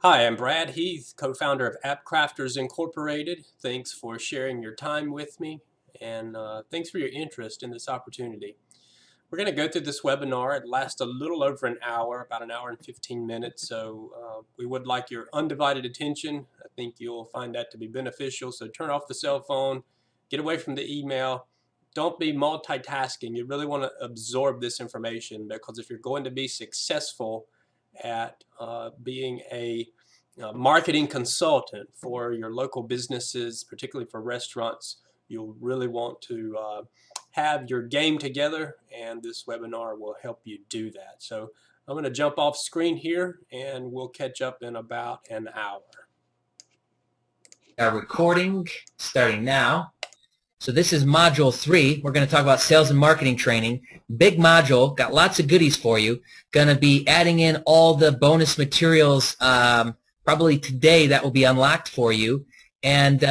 Hi, I'm Brad Heath, co-founder of App Crafters Incorporated. Thanks for sharing your time with me, and thanks for your interest in this opportunity. We're going to go through this webinar. It lasts a little over an hour, about an hour and 15 minutes, so we would like your undivided attention. I think you'll find that to be beneficial, so turn off the cell phone, get away from the email. Don't be multitasking. You really want to absorb this information, because if you're going to be successful at being a marketing consultant for your local businesses, particularly for restaurants, you'll really want to have your game together, and this webinar will help you do that. So I'm going to jump off screen here, and we'll catch up in about an hour. Recording starting now. So this is module 3. We're going to talk about sales and marketing training. Big module, got lots of goodies for you. Going to be adding in all the bonus materials probably today that will be unlocked for you. And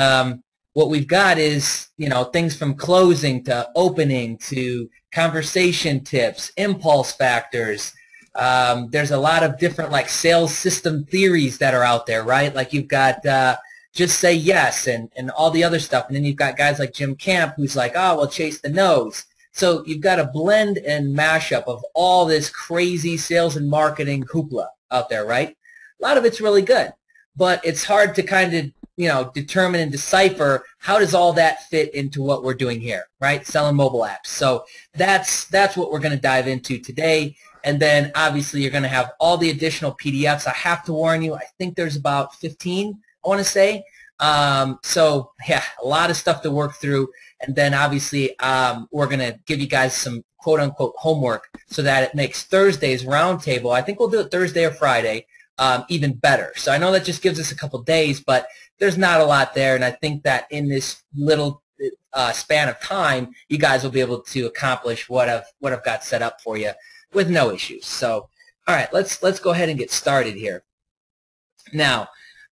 what we've got is, things from closing to opening to conversation tips, impulse factors. There's a lot of different sales system theories that are out there, right? Like you've got just say yes and all the other stuff. And then you've got guys like Jim Camp who's like, oh, well, chase the no's. So you've got a blend and mashup of all this crazy sales and marketing hoopla out there, right? A lot of it's really good, but it's hard to kind of, determine and decipher how does all that fit into what we're doing here, right? Selling mobile apps. So that's what we're going to dive into today. And then obviously you're going to have all the additional PDFs. I have to warn you, I think there's about 15, I want to say. So yeah, a lot of stuff to work through. And then obviously we're going to give you guys some quote unquote homework so that it makes Thursday's roundtable. I think we'll do it Thursday or Friday. Even better. So I know that just gives us a couple days, but there's not a lot there, and I think that in this little span of time, you guys will be able to accomplish what I've got set up for you with no issues. So, all right, let's go ahead and get started here. Now,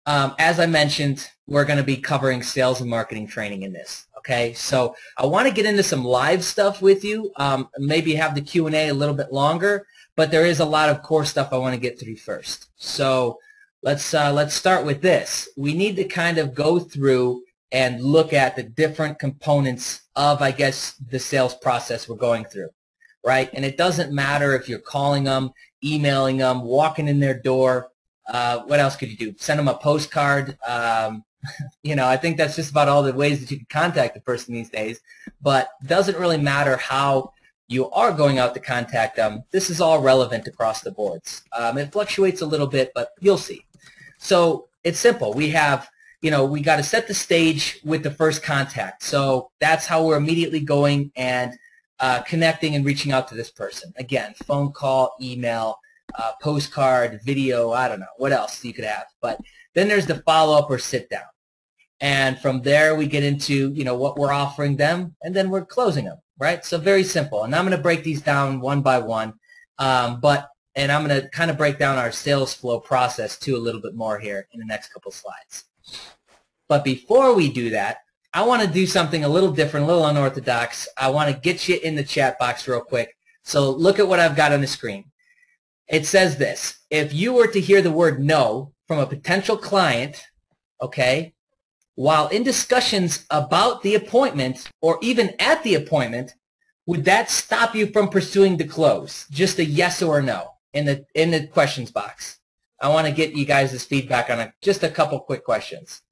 as I mentioned, we're going to be covering sales and marketing training in this. Okay, so I want to get into some live stuff with you. Maybe have the Q&A a little bit longer. But there is a lot of core stuff I want to get through first. So let's start with this. We need to kind of go through and look at the different components of, I guess, the sales process we're going through, right? And it doesn't matter if you're calling them, emailing them, walking in their door. What else could you do? Send them a postcard. I think that's just about all the ways that you can contact the person these days. But it doesn't really matter how you are going out to contact them. This is all relevant across the boards. It fluctuates a little bit, but you'll see. So it's simple. We have, we got to set the stage with the first contact. So that's how we're immediately going and connecting and reaching out to this person. Again, phone call, email, postcard, video, I don't know, what else you could have. But then there's the follow-up or sit-down. And from there, we get into, what we're offering them, and then we're closing them. Right? So very simple. And I'm going to break these down one by one. And I'm going to kind of break down our sales flow process too a little bit more here in the next couple slides. But before we do that, I want to do something a little different, a little unorthodox. I want to get you in the chat box real quick. So look at what I've got on the screen. It says this. If you were to hear the word no from a potential client, okay, while in discussions about the appointment or even at the appointment, would that stop you from pursuing the close? Just a yes or a no in the questions box. I want to get you guys' feedback on just a couple quick questions.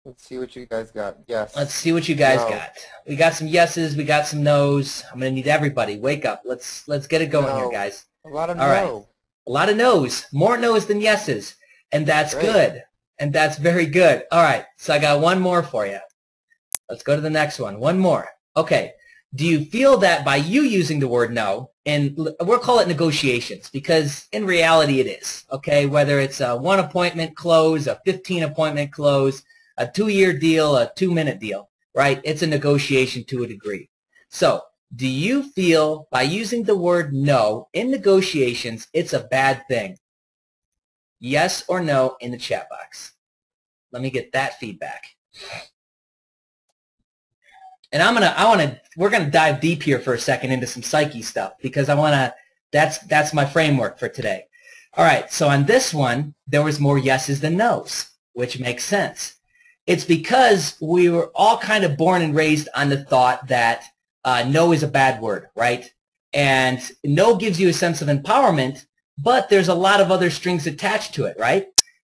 Let's see what you guys got. Yes. Let's see what you guys got. We got some yeses. We got some nos. I'm going to need everybody. Wake up. Let's get it going here, guys. A lot of no. All right. A lot of nos. More nos than yeses. And that's good. And that's very good. All right, so I got one more for you. Let's go to the next one. One more. Okay. Do you feel that by you using the word no, and we'll call it negotiations because in reality it is, okay, whether it's a 1 appointment close, a 15 appointment close, a 2-year deal, a 2-minute deal, right? It's a negotiation to a degree. So do you feel by using the word no in negotiations, it's a bad thing? Yes or no in the chat box. Let me get that feedback. And we're gonna dive deep here for a second into some psyche stuff because that's my framework for today. All right, so on this one, there was more yeses than nos, which makes sense. It's because we were all kind of born and raised on the thought that no is a bad word, right? And no gives you a sense of empowerment, but there's a lot of other strings attached to it, right?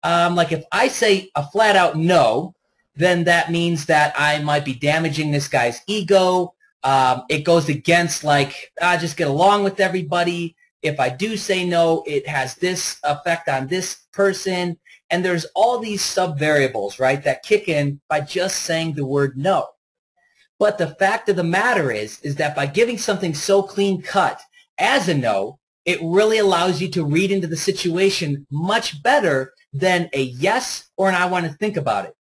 Like if I say a flat out no, then that means that I might be damaging this guy's ego. It goes against like, just get along with everybody. If I do say no, it has this effect on this person. And there's all these sub-variables, right, that kick in by just saying the word no. But the fact of the matter is that by giving something so clean cut as a no, it really allows you to read into the situation much better than a yes or an I want to think about it.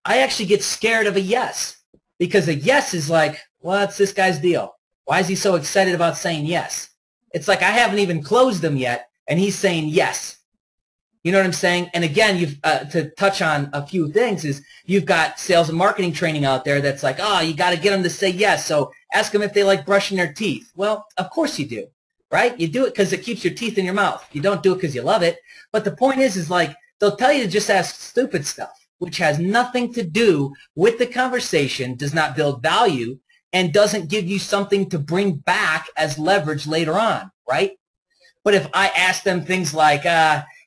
I actually get scared of a yes because a yes is like, what's this guy's deal? Why is he so excited about saying yes? It's like I haven't even closed them yet, and he's saying yes. You know what I'm saying? And again, to touch on a few things is you've got sales and marketing training out there that's like, oh, you got to get them to say yes. So ask them if they like brushing their teeth. Well, of course you do, right? You do it because it keeps your teeth in your mouth. You don't do it because you love it. But the point is like they'll tell you to just ask stupid stuff, which has nothing to do with the conversation, does not build value, and doesn't give you something to bring back as leverage later on, right? But if I ask them things like,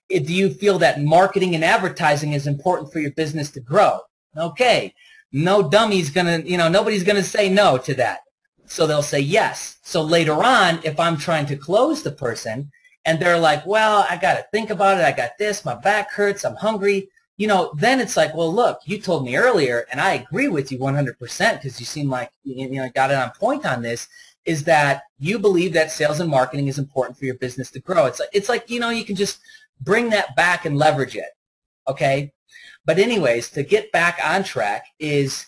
do you feel that marketing and advertising is important for your business to grow? Okay, no dummy's gonna, nobody's gonna say no to that. So they'll say yes. So later on, if I'm trying to close the person and they're like, well, I gotta think about it, I got this, my back hurts, I'm hungry, then it's like, well, look, you told me earlier, and I agree with you 100% because you seem like, got it on point on this, is that you believe that sales and marketing is important for your business to grow. It's like, you can just bring that back and leverage it, okay? But anyways, to get back on track is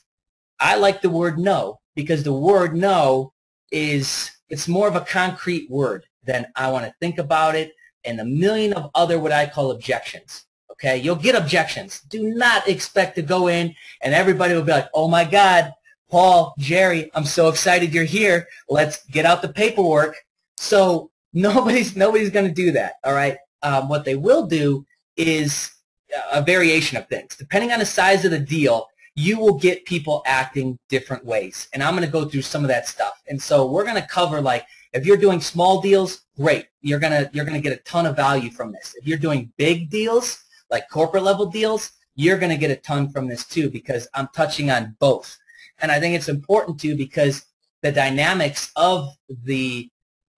I like the word no because the word no it's more of a concrete word than I want to think about it and a million of other what I call objections, okay? You'll get objections. Do not expect to go in and everybody will be like, oh my God, Paul, Jerry, I'm so excited you're here. Let's get out the paperwork. So nobody's going to do that, all right? What they will do is a variation of things. Depending on the size of the deal, you will get people acting different ways. And I'm going to go through some of that stuff. And so we're going to cover, like, if you're doing small deals, great. You're going to get a ton of value from this. If you're doing big deals, like corporate level deals, you're going to get a ton from this too because I'm touching on both. And I think it's important too because the dynamics of the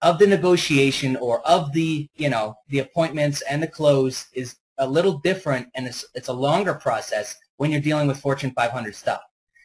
negotiation or of the appointments and the close is a little different, and it's a longer process when you're dealing with Fortune 500 stuff.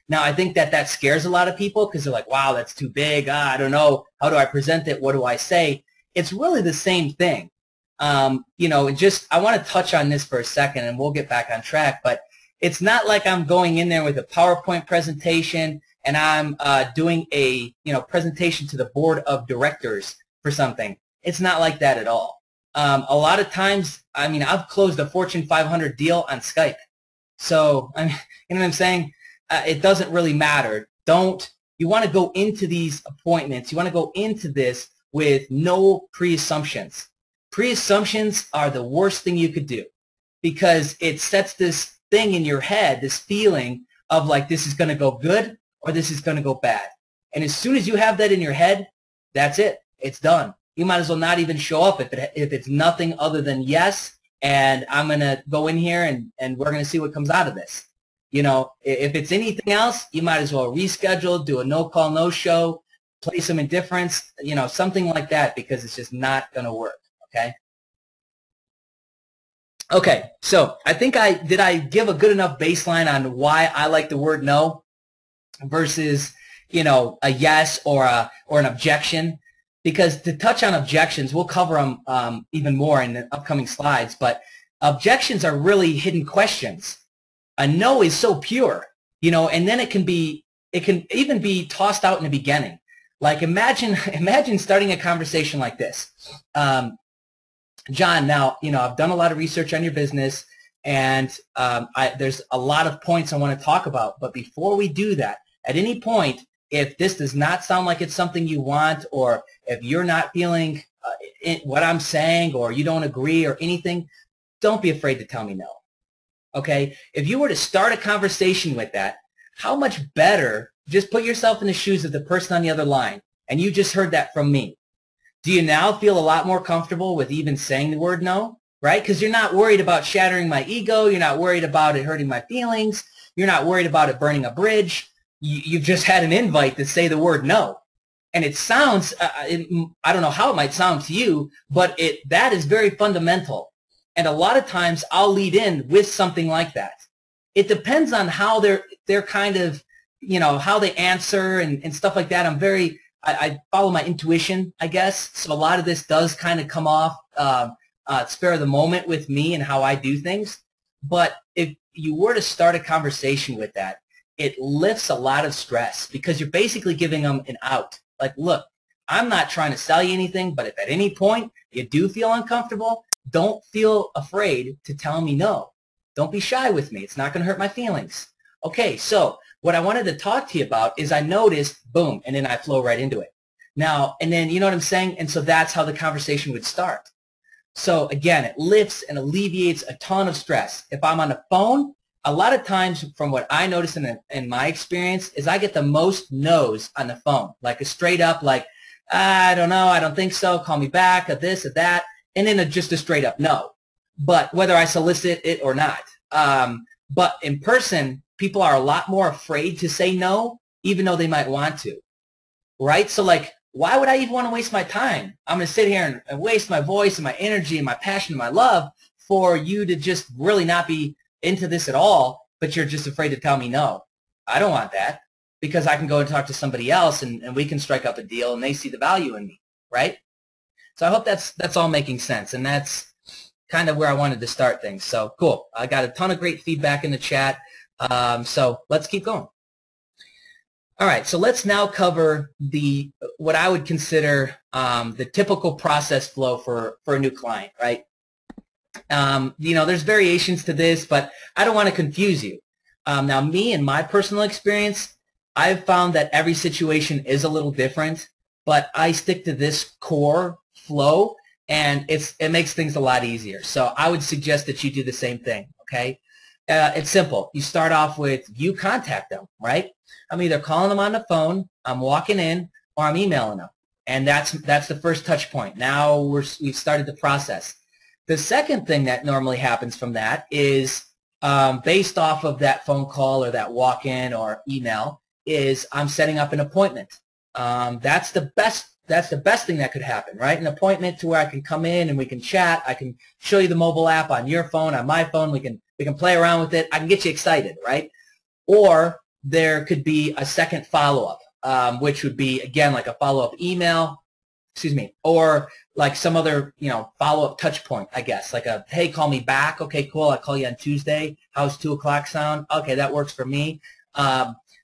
Now, I think that scares a lot of people because they're like, wow, that's too big. I don't know. How do I present it? What do I say? It's really the same thing. I want to touch on this for a second, and we'll get back on track, but it's not like I'm going in there with a PowerPoint presentation and I'm doing a presentation to the board of directors for something. It's not like that at all. A lot of times, I've closed a Fortune 500 deal on Skype. So, you know what I'm saying? It doesn't really matter. You want to go into these appointments, you want to go into this with no pre-assumptions. Pre-assumptions are the worst thing you could do because it sets this thing in your head, this feeling of like this is going to go good or this is going to go bad. And as soon as you have that in your head, that's it. It's done. You might as well not even show up if it's nothing other than yes, and I'm going to go in here and we're going to see what comes out of this. If it's anything else, you might as well reschedule, do a no-call, no-show, play some indifference, something like that because it's just not going to work, okay? Okay, so I think did I give a good enough baseline on why I like the word no versus, a yes or an objection? Because to touch on objections, we'll cover them even more in the upcoming slides, but objections are really hidden questions. A no is so pure, and then it can even be tossed out in the beginning. Like imagine starting a conversation like this. John, now, I've done a lot of research on your business, and there's a lot of points I want to talk about, but before we do that, at any point, if this does not sound like it's something you want, or if you're not feeling what I'm saying or you don't agree or anything, don't be afraid to tell me no. Okay? If you were to start a conversation with that, how much better, just put yourself in the shoes of the person on the other line, and you just heard that from me. Do you now feel a lot more comfortable with even saying the word no? Right? Because you're not worried about shattering my ego. You're not worried about it hurting my feelings. You're not worried about it burning a bridge. You've just had an invite to say the word no. And it sounds, I don't know how it might sound to you, but that is very fundamental. And a lot of times I'll lead in with something like that. It depends on how they're kind of, how they answer and stuff like that. I follow my intuition, I guess. So a lot of this does kind of come off spare of the moment with me and how I do things. But if you were to start a conversation with that, it lifts a lot of stress because you're basically giving them an out. Like, look, I'm not trying to sell you anything, but if at any point you do feel uncomfortable, don't feel afraid to tell me no. Don't be shy with me. It's not going to hurt my feelings. Okay, so what I wanted to talk to you about is I noticed, boom, and then I flow right into it. Now, and then, you know what I'm saying? And so that's how the conversation would start. So again, it lifts and alleviates a ton of stress. If I'm on the phone, a lot of times from what I notice in my experience is I get the most no's on the phone, like a straight up, like, I don't know, I don't think so, call me back, or this, or that, and then just a straight up no. But whether I solicit it or not. But in person, people are a lot more afraid to say no, even though they might want to, right? So like, why would I even want to waste my time? I'm going to sit here and waste my voice and my energy and my passion and my love for you to just really not be into this at all, but you're just afraid to tell me no. I don't want that because I can go and talk to somebody else and we can strike up a deal and they see the value in me, right? So I hope that's all making sense, and that's kind of where I wanted to start things. So cool. I got a ton of great feedback in the chat. So let's keep going. All right, so let's now cover what I would consider the typical process flow for a new client, right? There's variations to this, but I don't want to confuse you. Now, me and my personal experience, I've found that every situation is a little different, but I stick to this core flow, and it makes things a lot easier. So I would suggest that you do the same thing, okay? It's simple. You start off with you contact them, right? I'm either calling them on the phone, I'm walking in, or I'm emailing them. And that's the first touch point. Now we've started the process. The second thing that normally happens from that is based off of that phone call or that walk-in or email is I'm setting up an appointment. That's the best thing that could happen, right? An appointment to where I can come in and we can chat. I can show you the mobile app on your phone, on my phone. We can play around with it. I can get you excited, right? Or there could be a second follow-up, which would be, again, like a follow-up email, or like some other, follow-up touch point, I guess, like a, hey, call me back. Okay, cool. I'll call you on Tuesday. How's 2 o'clock sound? Okay, that works for me.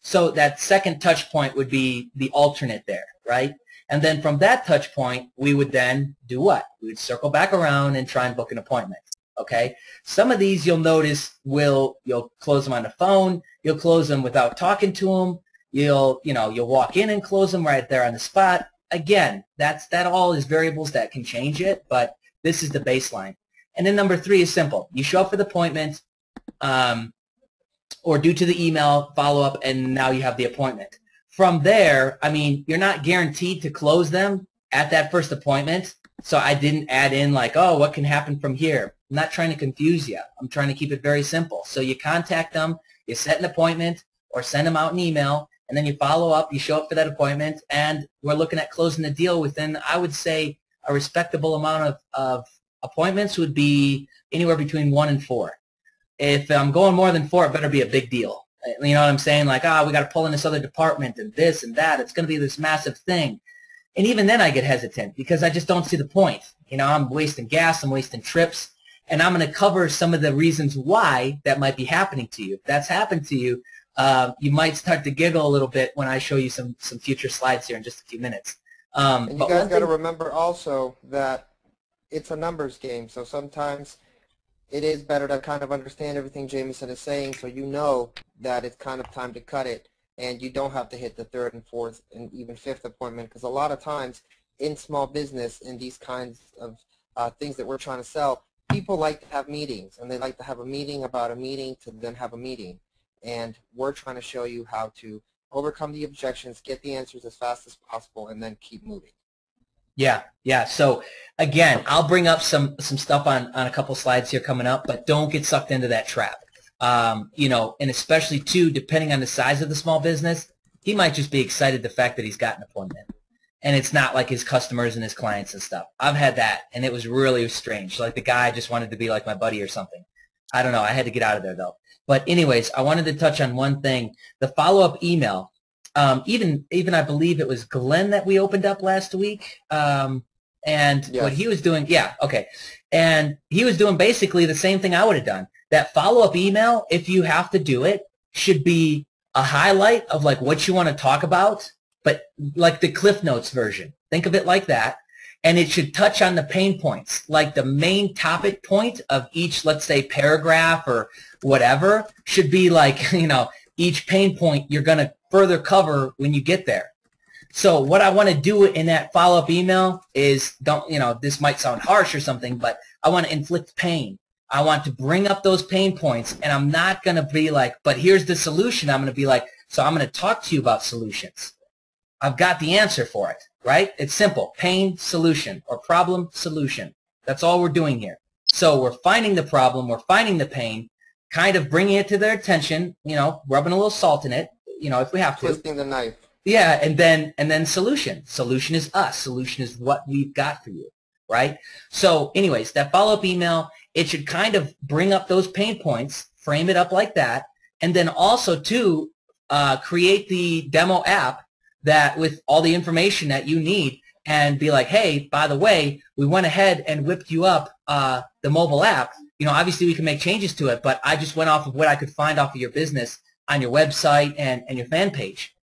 So that second touch point would be the alternate there, right? And then from that touch point, we would then do what? We would circle back around and try and book an appointment. Okay. Some of these you'll notice you'll close them on the phone. You'll close them without talking to them. You'll walk in and close them right there on the spot. Again, that all is variables that can change it, but this is the baseline. And then number 3 is simple. You show up for the appointment, or due to the email follow-up, and now you have the appointment. From there, I mean, you're not guaranteed to close them at that first appointment, so I didn't add in like, oh, what can happen from here? I'm not trying to confuse you. I'm trying to keep it very simple. So you contact them, you set an appointment, or send them out an email, and then you follow up, you show up for that appointment, and we're looking at closing the deal within, I would say, a respectable amount of appointments would be anywhere between 1 and 4. If I'm going more than 4, it better be a big deal. You know what I'm saying? Like, we got to pull in this other department and this and that. It's going to be this massive thing. And even then I get hesitant because I just don't see the point. I'm wasting gas, I'm wasting trips, and I'm going to cover some of the reasons why that might be happening to you. If that's happened to you, you might start to giggle a little bit when I show you some future slides here in just a few minutes. And you guys got to remember also that it's a numbers game, so sometimes it is better to kind of understand everything Jameson is saying so you know that it's kind of time to cut it and you don't have to hit the 3rd and 4th and even 5th appointment, because a lot of times in small business, in these kinds of things that we're trying to sell, people like to have meetings, and they like to have a meeting about a meeting to then have a meeting. And we're trying to show you how to overcome the objections, get the answers as fast as possible, and then keep moving. Yeah, yeah. So again, I'll bring up some stuff on a couple slides here coming up, but don't get sucked into that trap. You know, and especially too, depending on the size of the small business, he might just be excited the fact that he's got an appointment. And it's not like his customers and his clients and stuff. I've had that, and it was really strange. Like the guy just wanted to be like my buddy or something. I don't know. I had to get out of there, though. But anyways, I wanted to touch on one thing. The follow-up email. Even I believe it was Glenn that we opened up last week. And yes. What he was doing, yeah, okay. And he was doing basically the same thing I would have done. That follow-up email, if you have to do it, should be a highlight of like what you want to talk about, but like the Cliff Notes version. Think of it like that. And it should touch on the pain points, like the main topic point of each, let's say, paragraph or whatever should be like, you know, each pain point you're going to further cover when you get there. So what I want to do in that follow-up email is, don't, you know, this might sound harsh or something, but I want to inflict pain. I want to bring up those pain points, and I'm not going to be like, but here's the solution. I'm going to be like, so I'm going to talk to you about solutions. I've got the answer for it, right? It's simple. Pain, solution, or problem, solution. That's all we're doing here. So we're finding the problem, we're finding the pain, kind of bringing it to their attention, you know, rubbing a little salt in it, you know, if we have to. Twisting the knife. Yeah, and then solution. Solution is us. Solution is what we've got for you, right? So anyways, that follow-up email, it should kind of bring up those pain points, frame it up like that, and then also, too, create the demo app that with all the information that you need and be like, hey, by the way, we went ahead and whipped you up the mobile app. You know, obviously we can make changes to it, but I just went off of what I could find off of your business on your website and your fan page.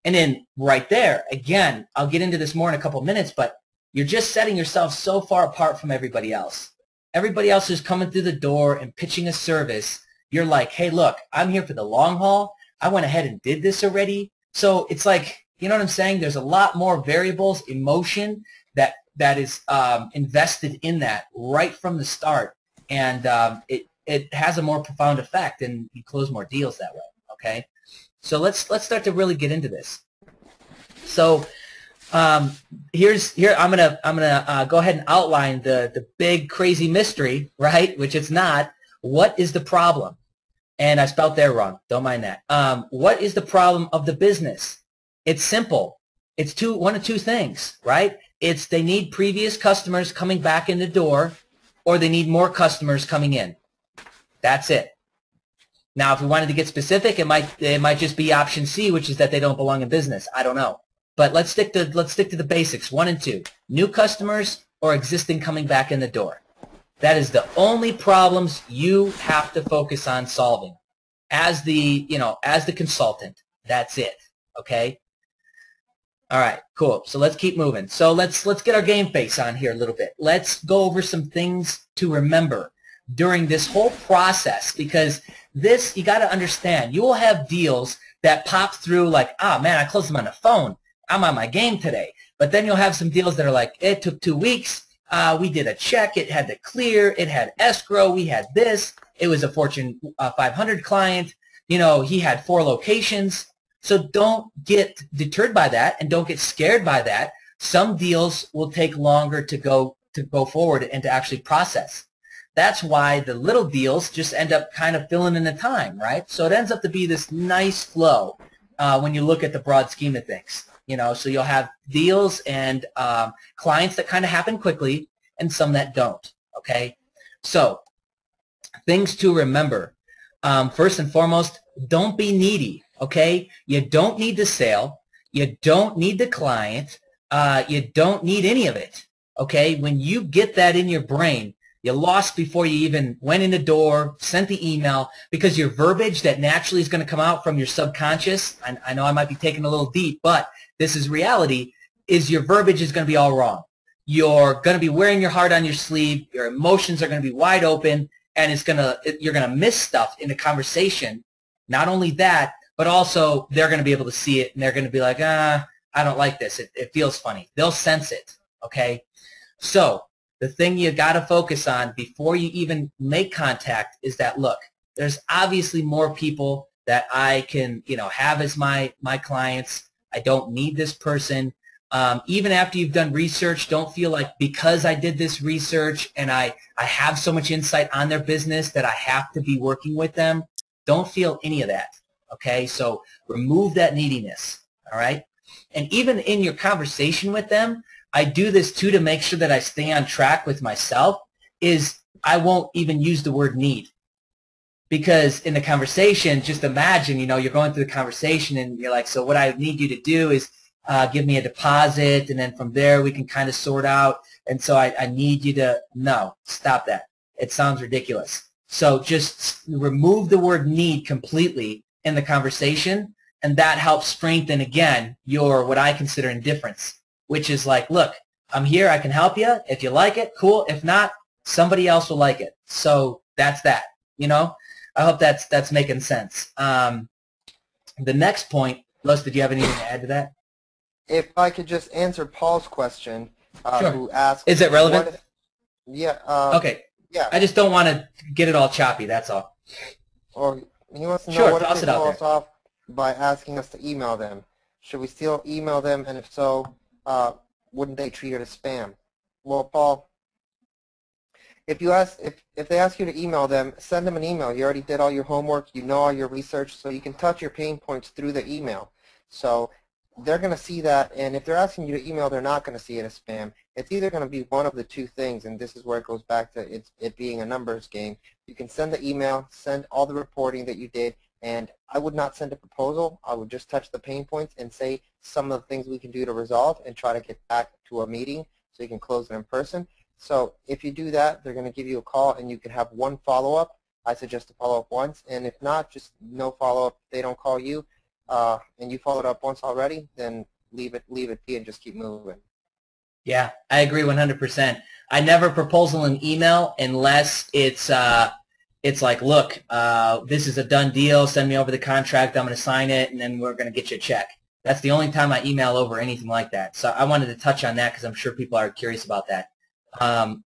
And then right there, again, I'll get into this more in a couple of minutes, but you're just setting yourself so far apart from everybody else. Everybody else who's coming through the door and pitching a service, you're like, hey, look, I'm here for the long haul. I went ahead and did this already. So it's like, you know what I'm saying? There's a lot more variables, emotion that is invested in that right from the start. And it has a more profound effect, and you close more deals that way, okay? So let's start to really get into this. So here I'm gonna go ahead and outline the big crazy mystery, right? Which it's not. What is the problem? And I spelled there wrong. Don't mind that. What is the problem of the business? It's simple. It's one of two things, right? It's they need previous customers coming back in the door, or they need more customers coming in. That's it. Now, if we wanted to get specific, it might just be option C, which is that they don't belong in business. I don't know. But let's stick to the basics, 1 and 2. New customers or existing coming back in the door. That is the only problems you have to focus on solving as the consultant. That's it. Okay? All right, cool. So let's keep moving. So let's get our game face on here a little bit. Let's go over some things to remember during this whole process, because this, you got to understand, you will have deals that pop through like, ah, man, I closed them on the phone. I'm on my game today. But then you'll have some deals that are like, it took 2 weeks. We did a check. It had to clear. It had escrow. We had this. It was a Fortune 500 client. You know, he had 4 locations. So don't get deterred by that, and don't get scared by that. Some deals will take longer to go forward and to actually process. That's why the little deals just end up kind of filling in the time, right? So it ends up to be this nice flow when you look at the broad scheme of things. You know, so you'll have deals and clients that kind of happen quickly and some that don't, okay? So things to remember. First and foremost, don't be needy, okay? You don't need the sale. You don't need the client. You don't need any of it, okay? When you get that in your brain, you lost before you even went in the door, sent the email, because your verbiage that naturally is going to come out from your subconscious, I know I might be taking a little deep, but this is reality, is your verbiage is going to be all wrong. You're going to be wearing your heart on your sleeve, your emotions are going to be wide open, and you're going to miss stuff in the conversation. Not only that, but also they're going to be able to see it, and they're going to be like, I don't like this. It feels funny. They'll sense it, okay? So the thing you got to focus on before you even make contact is that, look, there's obviously more people that I can, have as my clients. I don't need this person. Even after you've done research, don't feel like because I did this research and I have so much insight on their business that I have to be working with them. Don't feel any of that, okay? So remove that neediness, all right? And even in your conversation with them, I do this too to make sure that I stay on track with myself, is I won't even use the word need. Because in the conversation, just imagine, you're going through the conversation and you're like, so what I need you to do is give me a deposit, and then from there we can kind of sort out. And so I need you to, no, stop that. It sounds ridiculous. So just remove the word need completely in the conversation, and that helps strengthen, again, your what I consider indifference, which is like, look, I'm here, I can help you. If you like it, cool. If not, somebody else will like it. So that's that, I hope that's making sense. The next point, Los, did you have anything to add to that? If I could just answer Paul's question, Sure. who asked, is it relevant? Yeah. Okay. Yeah. I just don't want to get it all choppy, that's all. Or he wants to know, Sure, what if toss they it out call there. us off by asking us to email them? Should we still email them, and if so, wouldn't they treat it as spam? Well, Paul, if they ask you to email them, send them an email. You already did all your homework, you know all your research, so you can touch your pain points through the email. So they're going to see that, and if they're asking you to email, they're not going to see it as spam. It's either going to be one of the two things, and this is where it goes back to it being a numbers game. You can send the email, send all the reporting that you did, and I would not send a proposal. I would just touch the pain points and say some of the things we can do to resolve and try to get back to a meeting so you can close it in person. So if you do that, they're going to give you a call, and you can have one follow-up. I suggest to follow up once, and if not, just no follow-up. If they don't call you, and you followed up once already, then leave it be and just keep moving. Yeah, I agree 100%. I never proposal an email unless it's like, look, this is a done deal. Send me over the contract. I'm going to sign it, and then we're going to get you a check. That's the only time I email over anything like that. So I wanted to touch on that because I'm sure people are curious about that.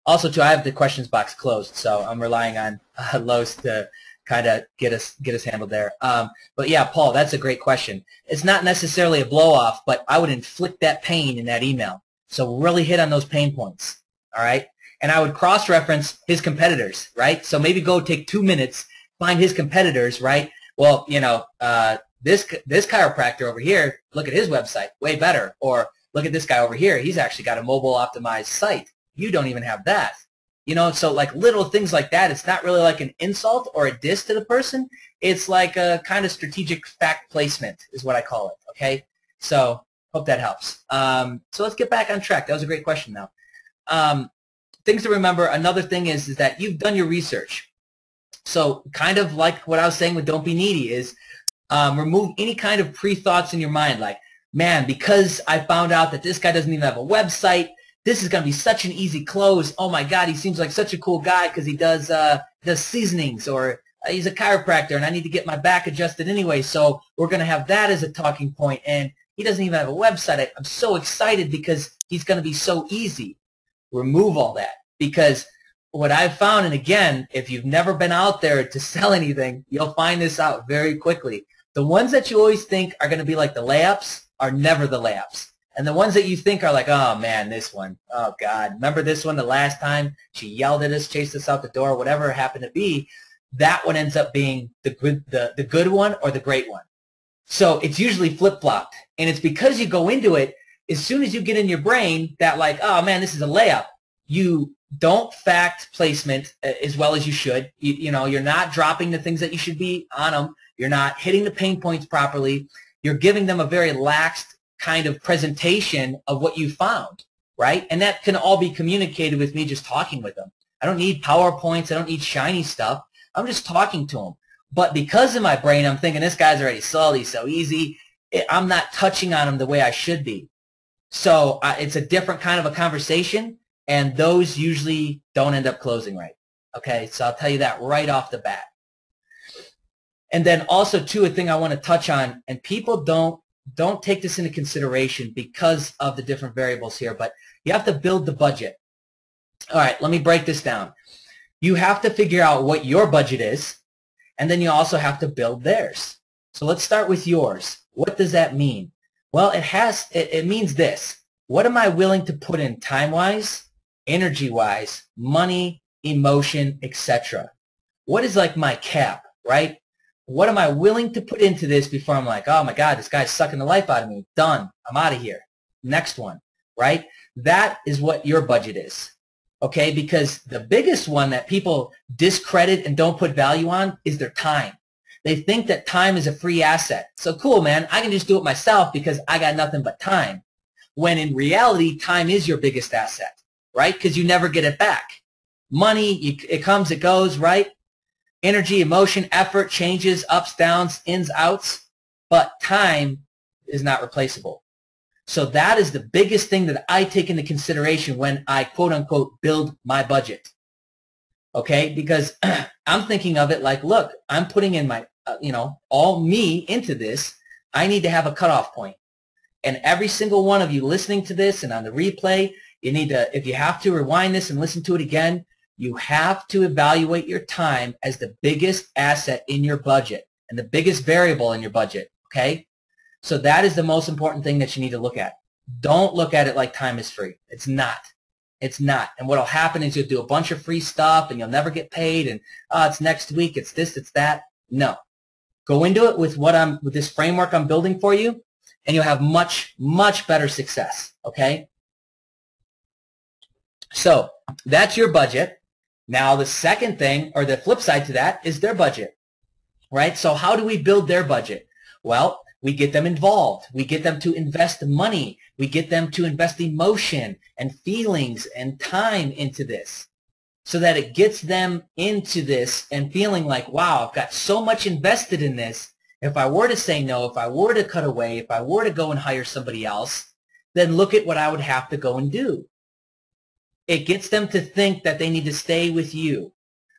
Also, too, I have the questions box closed, so I'm relying on Los to kind of get us handled there. But yeah, Paul, that's a great question. It's not necessarily a blow-off, but I would inflict that pain in that email. So really hit on those pain points, all right? And I would cross-reference his competitors, right? So maybe go take 2 minutes, find his competitors, right? Well, this chiropractor over here, look at his website, way better. Or look at this guy over here, he's actually got a mobile optimized site. You don't even have that. So like little things like that, it's not really like an insult or a diss to the person. It's like a kind of strategic fact placement is what I call it, okay? So hope that helps. So let's get back on track. That was a great question, though. Things to remember, another thing is that you've done your research. So kind of like what I was saying with don't be needy is remove any kind of pre-thoughts in your mind like, man, because I found out that this guy doesn't even have a website, this is going to be such an easy close. Oh, my God, he seems like such a cool guy because he does seasonings, or he's a chiropractor, and I need to get my back adjusted anyway, so we're going to have that as a talking point. And he doesn't even have a website. I'm so excited because he's going to be so easy. Remove all that, because what I've found, and again, if you've never been out there to sell anything, you'll find this out very quickly. The ones that you always think are going to be like the layups are never the layups. And the ones that you think are like, oh, man, this one, oh, God, remember this one the last time? She yelled at us, chased us out the door, whatever it happened to be. That one ends up being the good one or the great one. So it's usually flip-flopped. And it's because you go into it, as soon as you get in your brain that like, oh, man, this is a layup, you don't fact placement as well as you should. You're not dropping the things that you should be on them. You're not hitting the pain points properly. You're giving them a very laxed kind of presentation of what you found, right? And that can all be communicated with me just talking with them. I don't need PowerPoints. I don't need shiny stuff. I'm just talking to them. But because in my brain, I'm thinking this guy's already sold. He's so easy. I'm not touching on him the way I should be. So it's a different kind of a conversation, and those usually don't end up closing right. Okay, so I'll tell you that right off the bat. And then also, too, a thing I want to touch on, and people don't don't take this into consideration because of the different variables here, but you have to build the budget. All right, let me break this down. You have to figure out what your budget is, and then you also have to build theirs. So let's start with yours. What does that mean? Well, it means this. What am I willing to put in time-wise, energy-wise, money, emotion, etc.? What is like my cap, right? What am I willing to put into this before I'm like, oh my God, this guy's sucking the life out of me. Done. I'm out of here. Next one, right? That is what your budget is, okay? Because the biggest one that people discredit and don't put value on is their time. They think that time is a free asset. So cool, man, I can just do it myself because I got nothing but time. When in reality, time is your biggest asset, right? Because you never get it back. Money, it comes, it goes, right? Energy, emotion, effort, changes, ups, downs, ins, outs, but time is not replaceable. So that is the biggest thing that I take into consideration when I quote unquote build my budget. Okay, because I'm thinking of it like, look, I'm putting in my, all me into this. I need to have a cutoff point. And every single one of you listening to this and on the replay, you need to, if you have to, rewind this and listen to it again. You have to evaluate your time as the biggest asset in your budget and the biggest variable in your budget, okay? So that is the most important thing that you need to look at. Don't look at it like time is free. It's not. It's not. And what will happen is you'll do a bunch of free stuff and you'll never get paid and it's next week, it's this, it's that. No. Go into it with with this framework I'm building for you, and you'll have much, much better success, okay? So that's your budget. Now the second thing, or the flip side to that, is their budget, right? So how do we build their budget? Well, we get them involved. We get them to invest money. We get them to invest emotion and feelings and time into this so that it gets them into this and feeling like, wow, I've got so much invested in this. If I were to say no, if I were to cut away, if I were to go and hire somebody else, then look at what I would have to go and do. It gets them to think that they need to stay with you,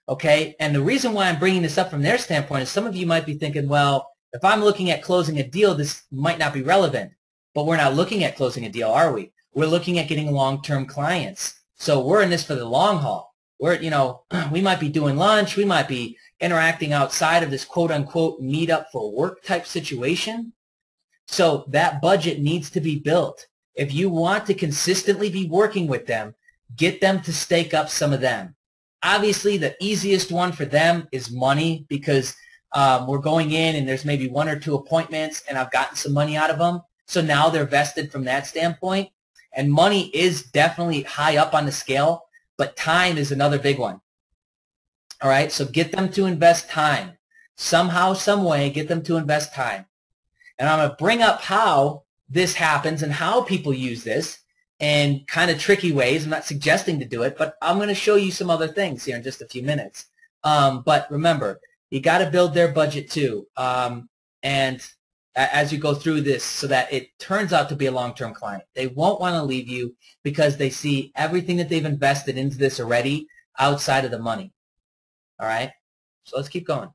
okay? And the reason why I'm bringing this up from their standpoint is some of you might be thinking, well, if I'm looking at closing a deal, this might not be relevant. But we're not looking at closing a deal, are we? We're looking at getting long-term clients. So we're in this for the long haul. We might be doing lunch. We might be interacting outside of this quote-unquote meet-up for work type situation. So that budget needs to be built. If you want to consistently be working with them, get them to stake up some of them. Obviously, the easiest one for them is money because we're going in and there's maybe 1 or 2 appointments and I've gotten some money out of them. So now they're vested from that standpoint. And money is definitely high up on the scale, but time is another big one. All right, so get them to invest time. Somehow, some way, get them to invest time. And I'm going to bring up how this happens and how people use this in kind of tricky ways. I'm not suggesting to do it, but I'm going to show you some other things here in just a few minutes. But remember, you got to build their budget too. And as you go through this so that it turns out to be a long-term client. They won't want to leave you because they see everything that they've invested into this already outside of the money. All right? So let's keep going.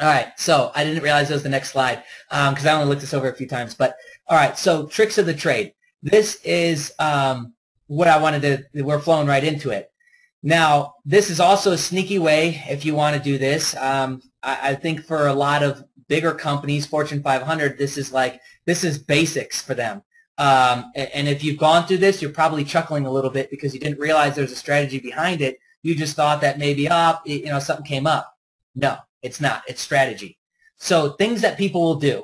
All right, so I didn't realize that was the next slide because I only looked this over a few times. But all right, so tricks of the trade. This is what I wanted to, we're flowing right into it. Now, this is also a sneaky way if you want to do this. I think for a lot of bigger companies, Fortune 500, this is basics for them. And if you've gone through this, you're probably chuckling a little bit because you didn't realize there's a strategy behind it. You just thought that maybe, something came up. No, it's not. It's strategy. So things that people will do,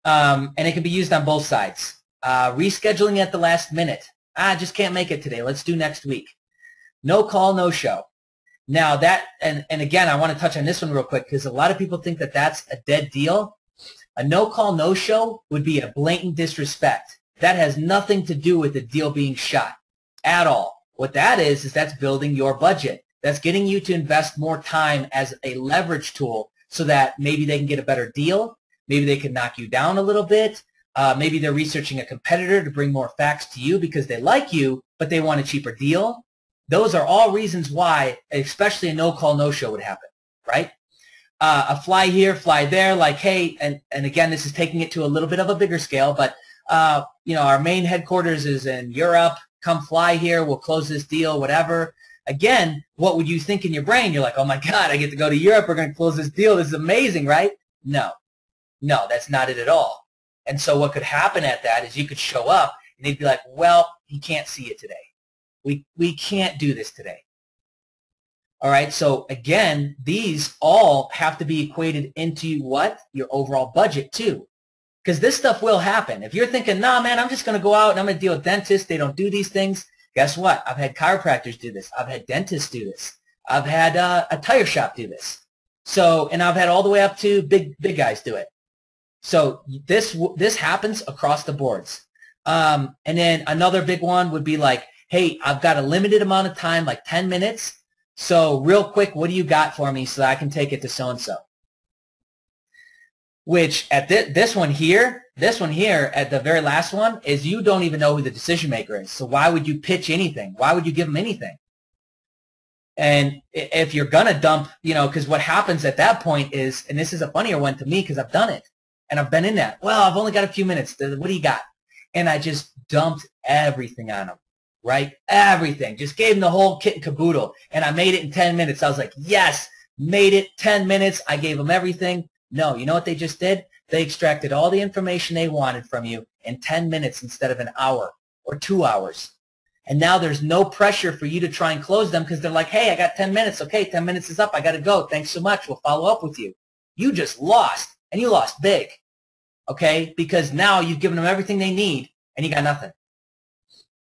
and it can be used on both sides. Rescheduling at the last minute. I just can't make it today. Let's do next week. No call, no show. Now that, and again, I want to touch on this one real quick because a lot of people think that that's a dead deal. A no call, no show would be a blatant disrespect. That has nothing to do with the deal being shot at all. What that is that's building your budget. That's getting you to invest more time as a leverage tool so that maybe they can get a better deal. Maybe they can knock you down a little bit. Maybe they're researching a competitor to bring more facts to you because they like you, but they want a cheaper deal. Those are all reasons why, especially a no-call, no-show would happen, right? a fly here, fly there, like, hey, and again, this is taking it to a little bit of a bigger scale, but, you know, our main headquarters is in Europe. Come fly here. We'll close this deal, whatever. Again, what would you think in your brain? You're like, oh, my God, I get to go to Europe. We're going to close this deal. This is amazing, right? No. No, that's not it at all. And so what could happen at that is you could show up, and they'd be like, well, he can't see it today. We can't do this today. All right, so again, these all have to be equated into what? Your overall budget too. Because this stuff will happen. If you're thinking, nah, man, I'm just going to go out and I'm going to deal with dentists. They don't do these things. Guess what? I've had chiropractors do this. I've had dentists do this. I've had a tire shop do this. So, and I've had all the way up to big guys do it. So this happens across the boards. And then another big one would be like, hey, I've got a limited amount of time, like 10 minutes. So real quick, what do you got for me so that I can take it to so-and-so? Which at this one here, at the very last one, is you don't even know who the decision maker is. So why would you pitch anything? Why would you give them anything? And if you're going to dump, you know, because what happens at that point is, and this is a funnier one to me because I've done it, and I've been in that. Well, I've only got a few minutes. What do you got? And I just dumped everything on them. Right? Everything. Just gave them the whole kit and caboodle. And I made it in 10 minutes. I was like, yes, made it 10 minutes. I gave them everything. No, you know what they just did? They extracted all the information they wanted from you in 10 minutes instead of an hour or 2 hours. And now there's no pressure for you to try and close them because they're like, hey, I got 10 minutes. Okay, 10 minutes is up. I got to go. Thanks so much. We'll follow up with you. You just lost, and you lost big, okay, because now you've given them everything they need, and you got nothing.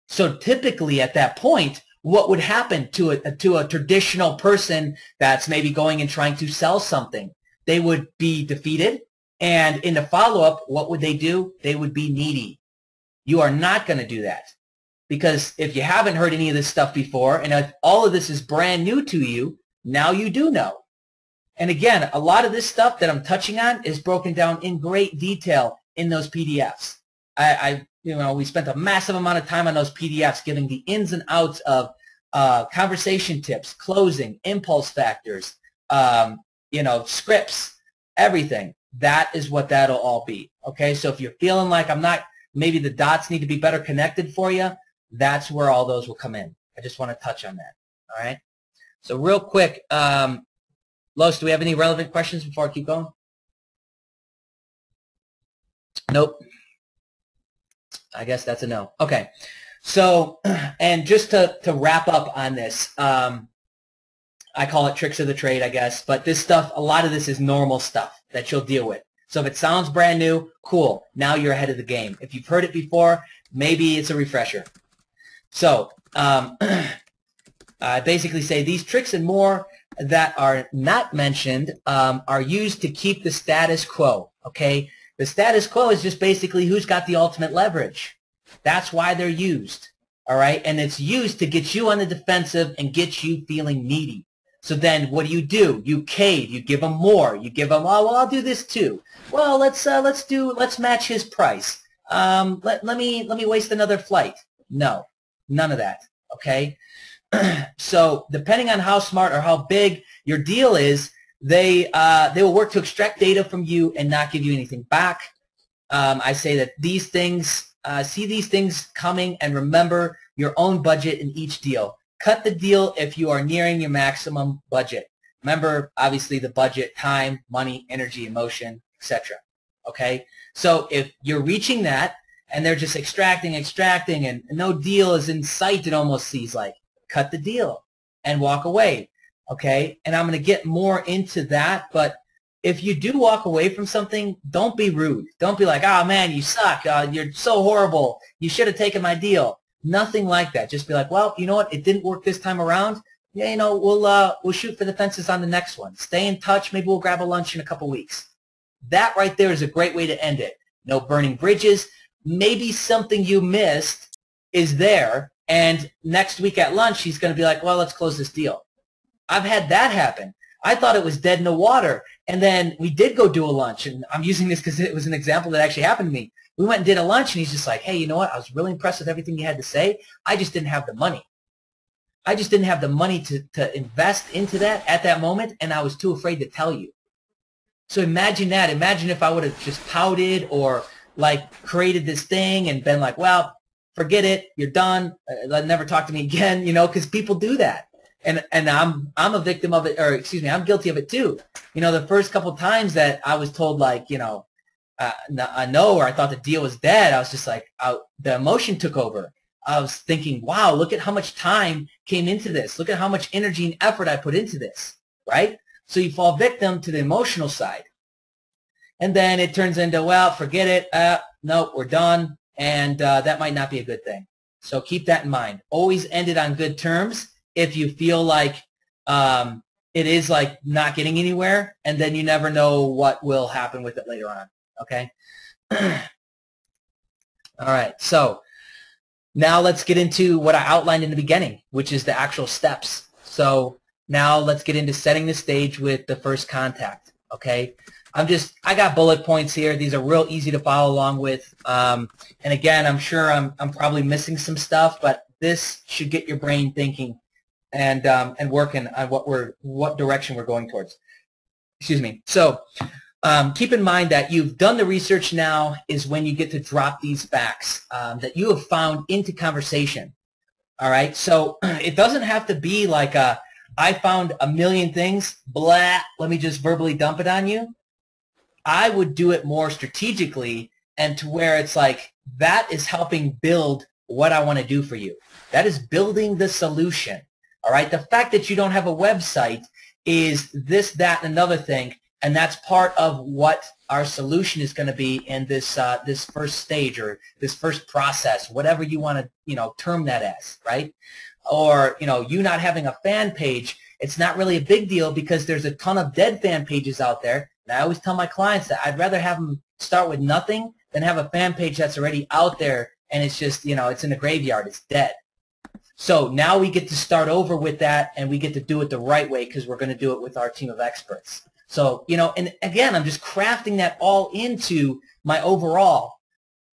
So typically at that point, what would happen to a traditional person that's maybe going and trying to sell something? They would be defeated, and in the follow-up, what would they do? They would be needy. You are not going to do that, because if you haven't heard any of this stuff before, and if all of this is brand new to you, now you do know. And again, a lot of this stuff that I'm touching on is broken down in great detail in those PDFs. You know, we spent a massive amount of time on those PDFs giving the ins and outs of conversation tips, closing, impulse factors, you know, scripts, everything. That is what that'll all be. Okay, so if you're feeling like maybe the dots need to be better connected for you, that's where all those will come in. I just want to touch on that. All right. So real quick, Los, do we have any relevant questions before I keep going? Nope. I guess that's a no. Okay. So, and just to wrap up on this, I call it tricks of the trade, I guess, but this stuff, a lot of this is normal stuff that you'll deal with. So if it sounds brand new, cool. Now you're ahead of the game. If you've heard it before, maybe it's a refresher. So, I basically say these tricks and more that are not mentioned are used to keep the status quo, okay? The status quo is just basically who's got the ultimate leverage. That's why they're used, all right? And it's used to get you on the defensive and get you feeling needy. So then what do? You cave. You give them more. You give them, oh, well, I'll do this too. Well, let's match his price. Let me waste another flight. No, none of that, okay? So depending on how smart or how big your deal is, they will work to extract data from you and not give you anything back. I say that these things, see these things coming and remember your own budget in each deal. Cut the deal if you are nearing your maximum budget. Remember, obviously, the budget, time, money, energy, emotion, etc. Okay? So if you're reaching that and they're just extracting, and no deal is in sight, it almost seems like, cut the deal and walk away. Okay? And I'm going to get more into that, but if you do walk away from something, don't be rude. Don't be like, oh, man, you suck. You're so horrible. You should have taken my deal. Nothing like that. Just be like, well, you know what? It didn't work this time around. Yeah, you know, we'll shoot for the fences on the next one. Stay in touch. Maybe we'll grab a lunch in a couple weeks. That right there is a great way to end it. No burning bridges. Maybe something you missed is there, and next week at lunch, he's going to be like, well, let's close this deal. I've had that happen. I thought it was dead in the water, and then we did go do a lunch, and I'm using this because it was an example that actually happened to me. We went and did a lunch, and he's just like, hey, you know what? I was really impressed with everything you had to say. I just didn't have the money. I just didn't have the money to invest into that at that moment, and I was too afraid to tell you. So imagine that. Imagine if I would have just pouted or like created this thing and been like, well, forget it, you're done, never talk to me again, you know, because people do that. And I'm a victim of it, or excuse me, I'm guilty of it too. You know, the first couple times that I was told like, you know, no, or I thought the deal was dead, I was just like, the emotion took over. I was thinking, wow, look at how much time came into this. Look at how much energy and effort I put into this, right? So you fall victim to the emotional side. And then it turns into, well, forget it. Nope, we're done. And that might not be a good thing. So keep that in mind. Always end it on good terms if you feel like it is like not getting anywhere, and then you never know what will happen with it later on, okay? All right, so now let's get into what I outlined in the beginning, which is the actual steps. So now let's get into setting the stage with the first contact, okay? I got bullet points here. These are real easy to follow along with. And again, I'm sure I'm probably missing some stuff, but this should get your brain thinking and working on what direction we're going towards. Excuse me. So keep in mind that you've done the research. Now is when you get to drop these facts that you have found into conversation. All right. So it doesn't have to be like I found a million things, blah, let me just verbally dump it on you. I would do it more strategically and to where it's like that is helping build what I want to do for you. That is building the solution. All right. The fact that you don't have a website is this, that, and another thing. And that's part of what our solution is going to be in this this first stage or this first process, whatever you want to, you know, term that as, right? Or, you know, you not having a fan page, it's not really a big deal because there's a ton of dead fan pages out there. And I always tell my clients that I'd rather have them start with nothing than have a fan page that's already out there and it's just, you know, it's in the graveyard, it's dead. So now we get to start over with that and we get to do it the right way because we're going to do it with our team of experts. So, you know, and again, I'm just crafting that all into my overall,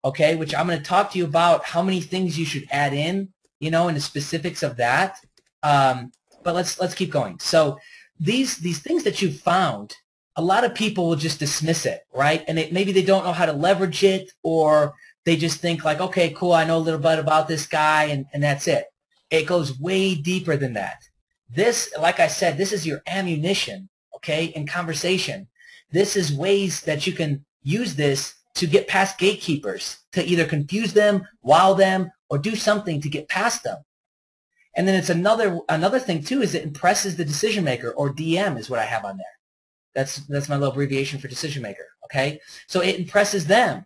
okay, which I'm going to talk to you about how many things you should add in, you know, and the specifics of that. But let's keep going. So these things that you've found, a lot of people will just dismiss it, right? And maybe they don't know how to leverage it, or they just think like, okay, cool, I know a little bit about this guy, and that's it. It goes way deeper than that. This, like I said, this is your ammunition, okay, in conversation. This is ways that you can use this to get past gatekeepers, to either confuse them, wow them, or do something to get past them. And then it's another thing too is it impresses the decision maker, or DM is what I have on there. That's my little abbreviation for decision maker, okay? So it impresses them,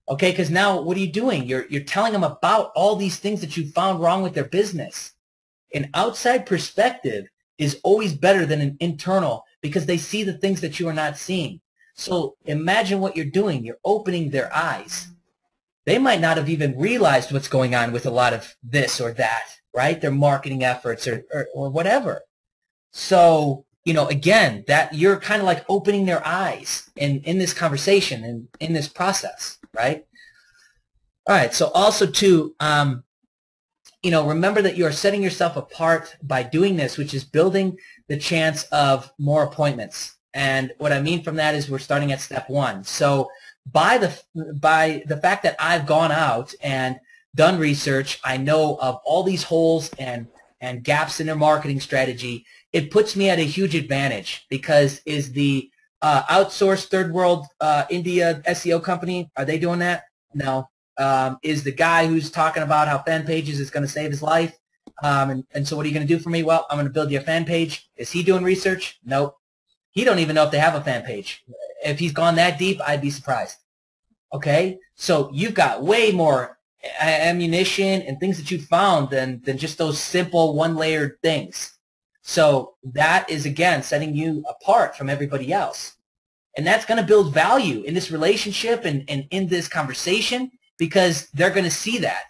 okay? Because now what are you doing? You're telling them about all these things that you found wrong with their business. An outside perspective is always better than an internal because they see the things that you are not seeing. So imagine what you're doing. You're opening their eyes. They might not have even realized what's going on with a lot of this or that, right? Their marketing efforts or whatever. So, you know, again, that you're kind of like opening their eyes in this conversation and in this process, right? All right. So also too, you know, remember that you are setting yourself apart by doing this, which is building the chance of more appointments. And what I mean from that is we're starting at step one. So by the fact that I've gone out and done research, I know of all these holes and gaps in their marketing strategy. It puts me at a huge advantage because is the outsourced third world India SEO company, are they doing that? No. Is the guy who's talking about how fan pages is going to save his life? And so what are you going to do for me? Well, I'm going to build you a fan page. Is he doing research? Nope. He don't even know if they have a fan page. If he's gone that deep, I'd be surprised. Okay? So you've got way more ammunition and things that you found than just those simple one-layered things. So that is, again, setting you apart from everybody else. And that's going to build value in this relationship and in this conversation because they're going to see that.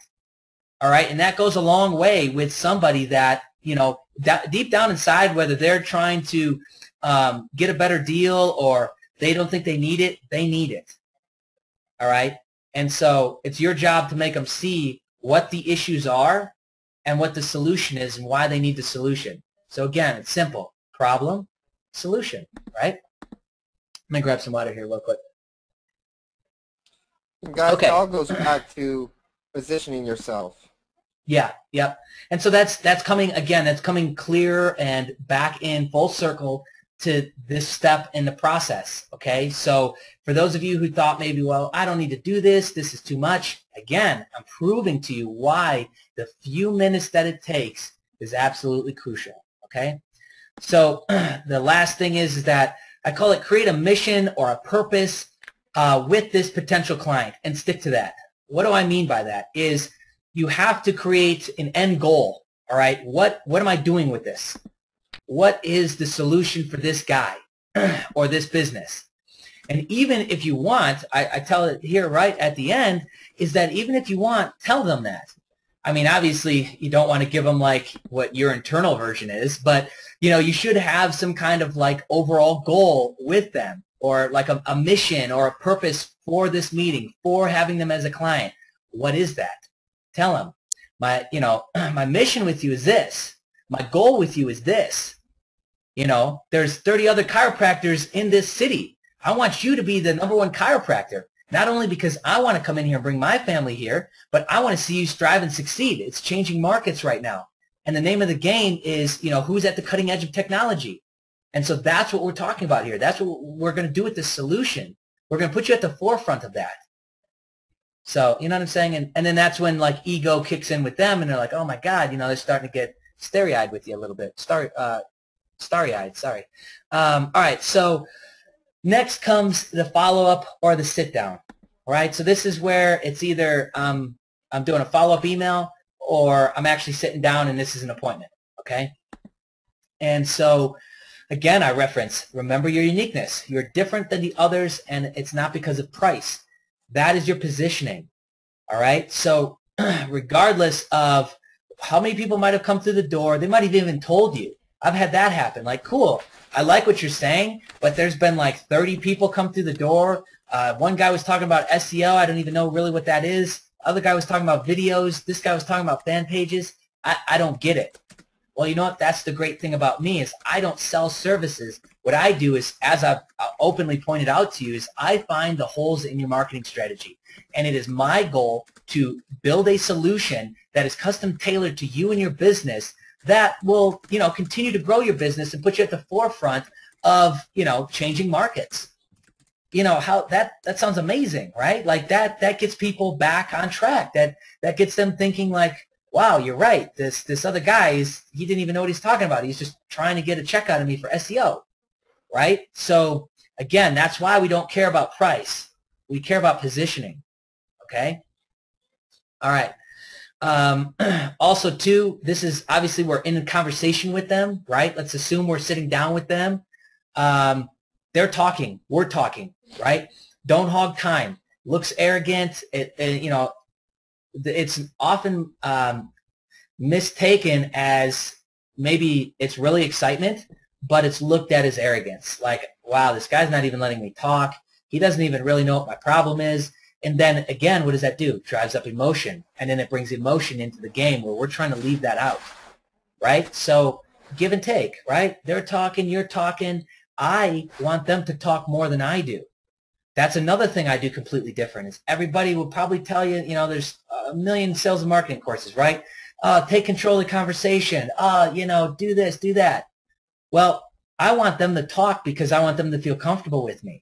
All right? And that goes a long way with somebody that, you know, deep down inside, whether they're trying to get a better deal or they don't think they need it. All right? And so it's your job to make them see what the issues are and what the solution is and why they need the solution. So again, it's simple. Problem, solution, right? Let me grab some water here real quick. Guys, Okay. it all goes back to positioning yourself. Yeah, yep. And so that's coming, again, that's coming clear and back in full circle to this step in the process, okay? So for those of you who thought maybe, well, I don't need to do this, this is too much, again, I'm proving to you why the few minutes that it takes is absolutely crucial, okay? So the last thing is that I call it create a mission or a purpose with this potential client and stick to that. What do I mean by that is you have to create an end goal, all right? What am I doing with this? What is the solution for this guy or this business? And even if you want, I tell it here right at the end, is that even if you want, tell them that. I mean, obviously, you don't want to give them like what your internal version is, but you know, you should have some kind of like overall goal with them, or like a mission or a purpose for this meeting, for having them as a client. What is that? Tell them, my mission with you is this. My goal with you is this. You know, there's 30 other chiropractors in this city. I want you to be the #1 chiropractor, not only because I want to come in here and bring my family here, but I want to see you strive and succeed. It's changing markets right now. And the name of the game is, you know, who's at the cutting edge of technology. And so that's what we're talking about here. That's what we're going to do with this solution. We're going to put you at the forefront of that. So, you know what I'm saying? And then that's when, like, ego kicks in with them, and they're like, oh, my God, you know, they're starting to get starry-eyed with you a little bit. Starry-eyed, sorry. All right, so next comes the follow-up or the sit-down. All right, so this is where it's either I'm doing a follow-up email or I'm actually sitting down and this is an appointment, okay? And so, again, I reference, remember your uniqueness. You're different than the others, and it's not because of price. That is your positioning, all right? So regardless of how many people might have come through the door, they might have even told you. I've had that happen. Like, cool, I like what you're saying, but there's been like 30 people come through the door. One guy was talking about SEO. I don't even know really what that is. Other guy was talking about videos. This guy was talking about fan pages. I don't get it. Well, you know what? That's the great thing about me is I don't sell services. What I do is, as I've openly pointed out to you, is I find the holes in your marketing strategy. And it is my goal to build a solution that is custom tailored to you and your business that will, you know, continue to grow your business and put you at the forefront of, you know, changing markets. You know, how that sounds amazing, right? Like that gets people back on track. That gets them thinking like, wow, you're right. This other guy he didn't even know what he's talking about. He's just trying to get a check out of me for SEO, right? So again, that's why we don't care about price. We care about positioning, okay? All right. Also, too, this is obviously we're in a conversation with them, right? Let's assume we're sitting down with them. They're talking. We're talking, right? Don't hog time. Looks arrogant. You know, it's often mistaken as maybe it's really excitement, but it's looked at as arrogance. Like, wow, this guy's not even letting me talk. He doesn't even really know what my problem is. And then, again, what does that do? Drives up emotion. And then it brings emotion into the game where we're trying to leave that out, right? So give and take, right? They're talking, you're talking. I want them to talk more than I do. That's another thing I do completely different is everybody will probably tell you, you know, there's a million sales and marketing courses, right? Take control of the conversation. You know, do this, do that. Well, I want them to talk because I want them to feel comfortable with me.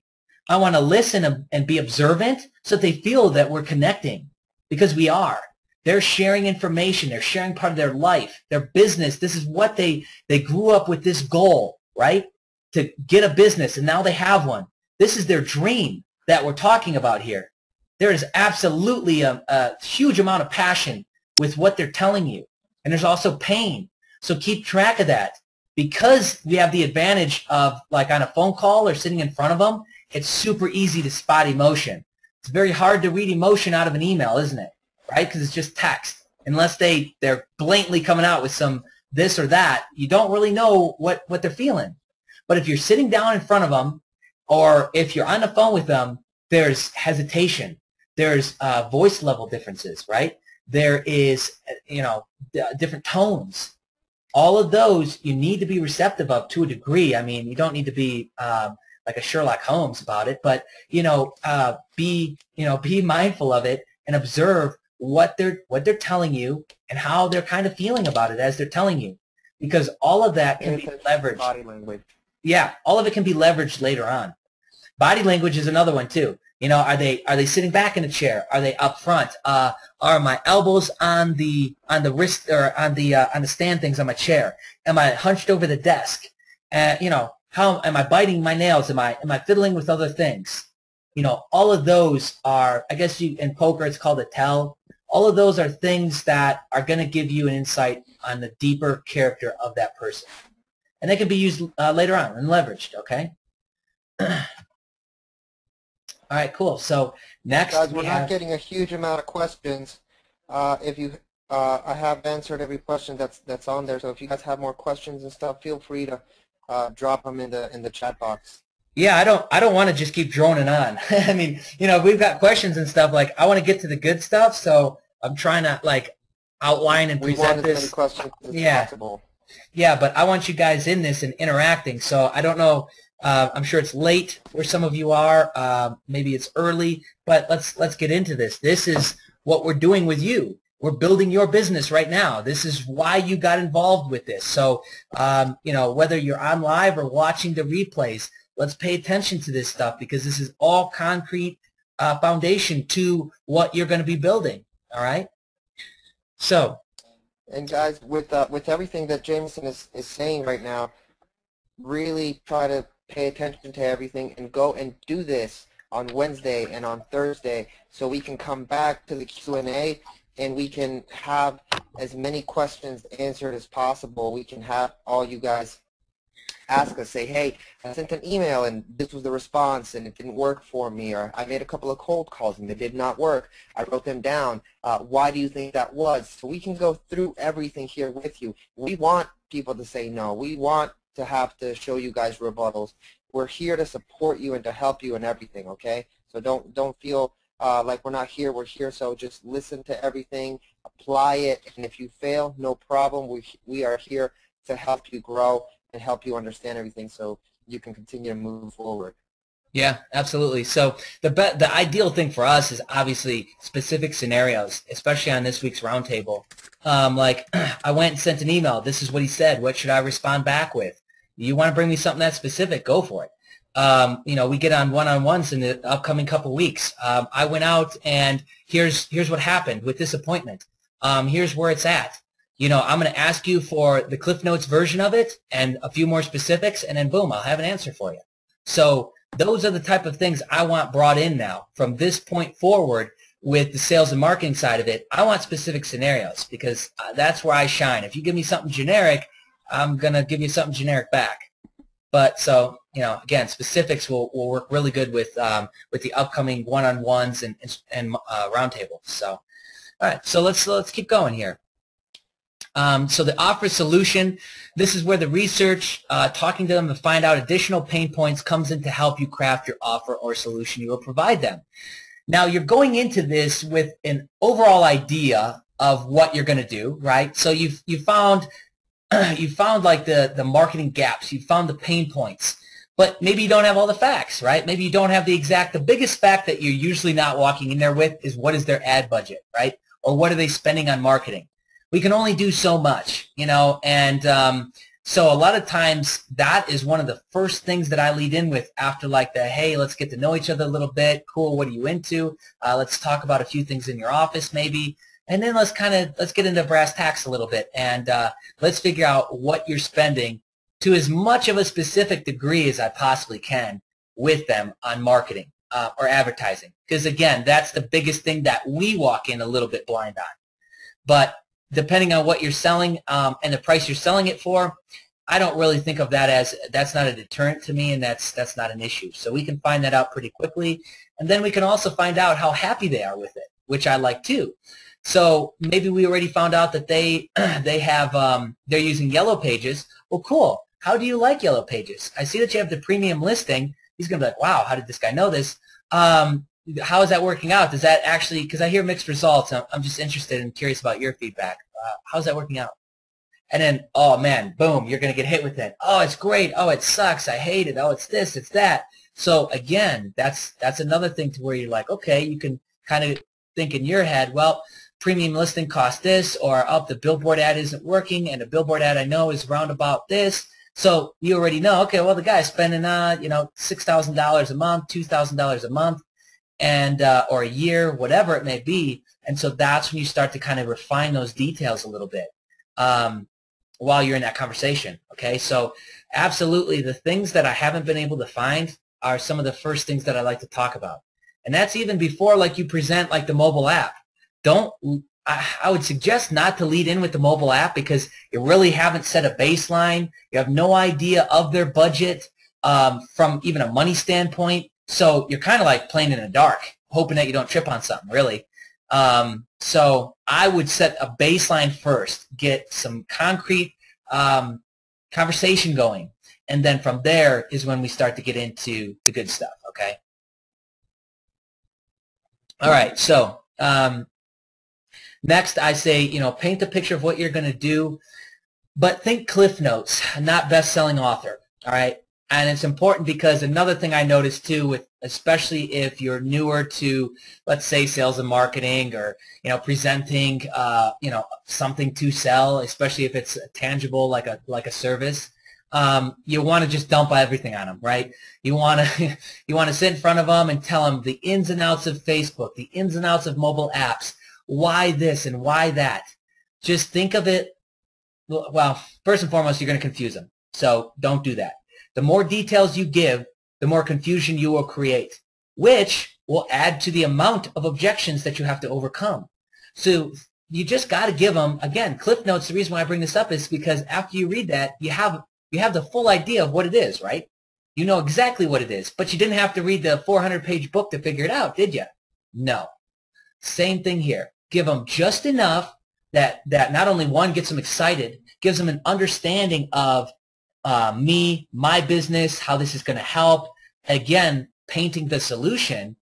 I want to listen and be observant so that they feel that we're connecting because we are. They're sharing information. They're sharing part of their life, their business. This is what they grew up with this goal, right? To get a business, and now they have one. This is their dream that we're talking about here. There is absolutely a huge amount of passion with what they're telling you, and there's also pain. So keep track of that. Because we have the advantage of, like on a phone call or sitting in front of them, it's super easy to spot emotion. It's very hard to read emotion out of an email, isn't it? Right? Because it's just text. Unless they're blatantly coming out with some this or that, you don't really know what they're feeling. But if you're sitting down in front of them, or if you're on the phone with them, there's hesitation. There's voice level differences, right? There is, you know, different tones. All of those you need to be receptive of to a degree. I mean, you don't need to be like a Sherlock Holmes about it, but be mindful of it and observe what they're telling you and how they're kind of feeling about it as they're telling you, because all of that can be leveraged. Body language. Yeah, all of it can be leveraged later on. Body language is another one too. Are they sitting back in a chair? Are they up front? Are my elbows on the wrist or on the stand things on my chair? Am I hunched over the desk? How am I biting my nails? Am I fiddling with other things? All of those are, I guess in poker it's called a tell. All of those are things that are going to give you an insight on the deeper character of that person, and they can be used later on and leveraged. Okay. All right, cool. So next, guys, we're not getting a huge amount of questions. I have answered every question that's on there. So if you guys have more questions and stuff, feel free to drop them in the chat box. Yeah, I don't want to just keep droning on. I mean, we've got questions and stuff. Like, I want to get to the good stuff, so I'm trying to outline and present this. We want as many questions as possible. Yeah, but I want you guys in this and interacting. So I don't know. I'm sure it's late where some of you are. Maybe it's early, but let's get into this. This is what we're doing with you. We're building your business right now. This is why you got involved with this. So, whether you're on live or watching the replays, let's pay attention to this stuff, because this is all concrete foundation to what you're going to be building. All right. So, and guys, with everything that Jameson is saying right now, really try to pay attention to everything and go and do this on Wednesday and on Thursday, so we can come back to the Q&A and we can have as many questions answered as possible. We can have all you guys ask us, say, hey, I sent an email and this was the response and it didn't work for me, or I made a couple of cold calls and they did not work. I wrote them down. Why do you think that was? So we can go through everything here with you. We want people to say no. We want to have to show you guys rebuttals. We're here to support you and to help you in everything, okay? So don't feel like we're not here. We're here, so just listen to everything, apply it, and if you fail, no problem. We are here to help you grow and help you understand everything so you can continue to move forward. Yeah, absolutely. So the ideal thing for us is obviously specific scenarios, especially on this week's roundtable. Like, I went and sent an email. This is what he said. What should I respond back with? You want to bring me something that specific? Go for it. We get on one-on-ones in the upcoming couple weeks. I went out and here's what happened with this appointment. Here's where it's at. I'm going to ask you for the Cliff Notes version of it and a few more specifics, and then boom, I'll have an answer for you. So those are the type of things I want brought in now from this point forward with the sales and marketing side of it. I want specific scenarios, because that's where I shine. If you give me something generic, I'm going to give you something generic back. But so, again, specifics will work really good with the upcoming one-on-ones and roundtables. So, all right, so let's keep going here. So the offer solution, this is where the research, talking to them to find out additional pain points, comes in to help you craft your offer or solution you will provide them. Now, you're going into this with an overall idea of what you're going to do, right? So you found like the marketing gaps, you found the pain points, but maybe you don't have all the facts, right? Maybe you don't have the biggest fact that you're usually not walking in there with is what is their ad budget, right? Or what are they spending on marketing? We can only do so much, and so a lot of times that is one of the first things that I lead in with after like the, hey, let's get to know each other a little bit. Cool, what are you into? Let's talk about a few things in your office maybe. And then let's get into brass tacks a little bit, and let's figure out what you're spending to as much of a specific degree as I possibly can with them on marketing or advertising. Because again, that's the biggest thing that we walk in a little bit blind on. But depending on what you're selling and the price you're selling it for, I don't really think of that as, that's not a deterrent to me, and that's not an issue. So we can find that out pretty quickly. And then we can also find out how happy they are with it, which I like too. So maybe we already found out that they're using Yellow Pages. Well, cool. How do you like Yellow Pages? I see that you have the premium listing. He's going to be like, wow, how did this guy know this? How is that working out? Does that actually, because I hear mixed results, I'm just interested and curious about your feedback. How's that working out? And then, oh man, boom, you're going to get hit with it. Oh, it's great. Oh, it sucks. I hate it. Oh, it's this, it's that. So again, that's another thing to where you're like, okay, you can kind of think in your head, well, premium listing costs this, or oh, the billboard ad isn't working, and the billboard ad I know is round about this. So you already know, okay, well, the guy's spending, $6,000 a month, $2,000 a month, and or a year, whatever it may be. And so that's when you start to kind of refine those details a little bit while you're in that conversation. Okay, so absolutely, the things that I haven't been able to find are some of the first things that I like to talk about. And that's even before like you present like the mobile app. I would suggest not to lead in with the mobile app because you really haven't set a baseline. You have no idea of their budget from even a money standpoint. So you're kind of like playing in the dark, hoping that you don't trip on something, really. So I would set a baseline first, get some concrete conversation going. And then from there is when we start to get into the good stuff, okay? All right, so next I say, paint the picture of what you're going to do, but think Cliff Notes, not best-selling author, all right? And it's important because another thing I noticed too, with especially if you're newer to, let's say, sales and marketing, or presenting, something to sell, especially if it's tangible like a service. You want to just dump everything on them, right? You want to sit in front of them and tell them the ins and outs of Facebook, the ins and outs of mobile apps, why this and why that. Just think of it. Well, first and foremost, you're going to confuse them, so don't do that. The more details you give, the more confusion you will create, which will add to the amount of objections that you have to overcome. So you just got to give them, again, Cliff Notes. The reason why I bring this up is because after you read that, you have the full idea of what it is, right? You know exactly what it is, but you didn't have to read the 400-page book to figure it out, did you? No. Same thing here. Give them just enough that not only one gets them excited, gives them an understanding of me, my business, how this is going to help. Again, painting the solution,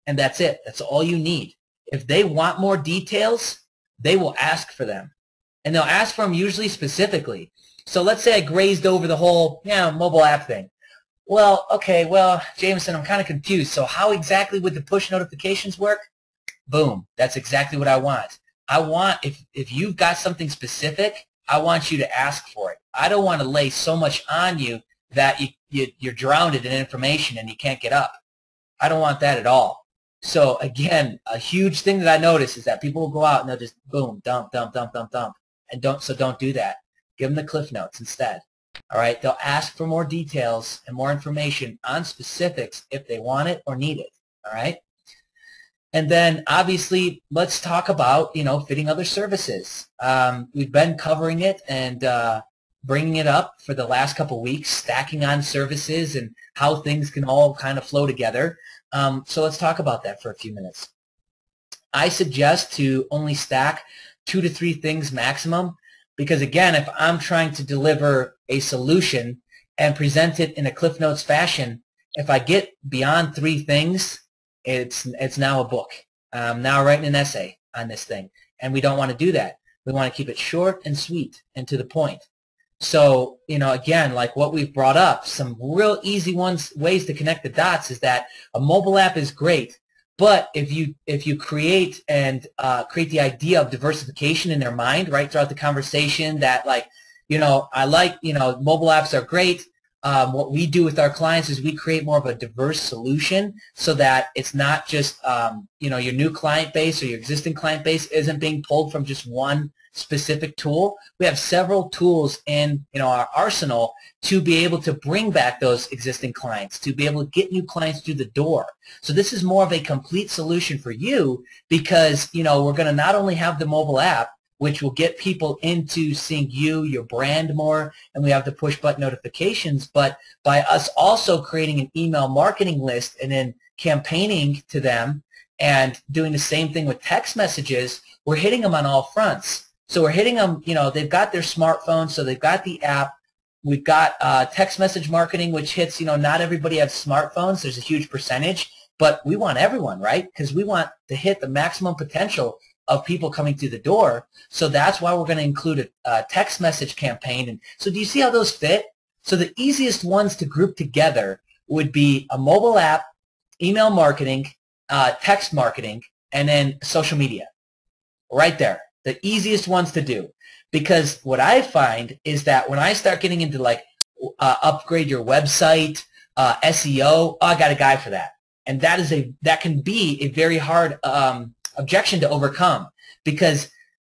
and that's it. That's all you need. If they want more details, they will ask for them, and they'll ask for them usually specifically. So let's say I grazed over the whole mobile app thing. Well, okay, Jameson, I'm kind of confused. So how exactly would the push notifications work? Boom, that's exactly what I want. I want, if you've got something specific, I want you to ask for it. I don't want to lay so much on you that you're drowned in information and you can't get up. I don't want that at all. So again, a huge thing that I notice is that people will go out and they'll just boom, dump, dump, dump, dump, dump. And don't do that. Give them the Cliff Notes instead. All right, they'll ask for more details and more information on specifics if they want it or need it. All right. And then obviously, let's talk about, fitting other services. We've been covering it and bringing it up for the last couple of weeks, stacking on services and how things can all kind of flow together. So let's talk about that for a few minutes. I suggest to only stack 2 to 3 things maximum, because again, if I'm trying to deliver a solution and present it in a Cliff Notes fashion, if I get beyond 3 things, it's now a book. I'm now writing an essay on this thing, and we don't want to do that. We want to keep it short and sweet and to the point. So, again, like what we've brought up, some real easy ways to connect the dots is that a mobile app is great, but if you create create the idea of diversification in their mind right throughout the conversation, that I like mobile apps are great. What we do with our clients is we create more of a diverse solution so that it's not just, your new client base or your existing client base isn't being pulled from just one specific tool. We have several tools in our arsenal to be able to bring back those existing clients, to be able to get new clients through the door. So this is more of a complete solution for you because, we're going to not only have the mobile app, which will get people into seeing your brand more, and we have the push button notifications, but by us also creating an email marketing list and then campaigning to them and doing the same thing with text messages, we're hitting them on all fronts. So we're hitting them, they've got their smartphone, so they've got the app. We've got text message marketing, which hits, not everybody has smartphones. There's a huge percentage, but we want everyone, right? Because we want to hit the maximum potential of people coming through the door. So that's why we're going to include a text message campaign. And so do you see how those fit? So the easiest ones to group together would be a mobile app, email marketing, text marketing, and then social media. Right there. The easiest ones to do. Because what I find is that when I start getting into like upgrade your website, SEO, I got a guy for that. And that can be a very hard objection to overcome, because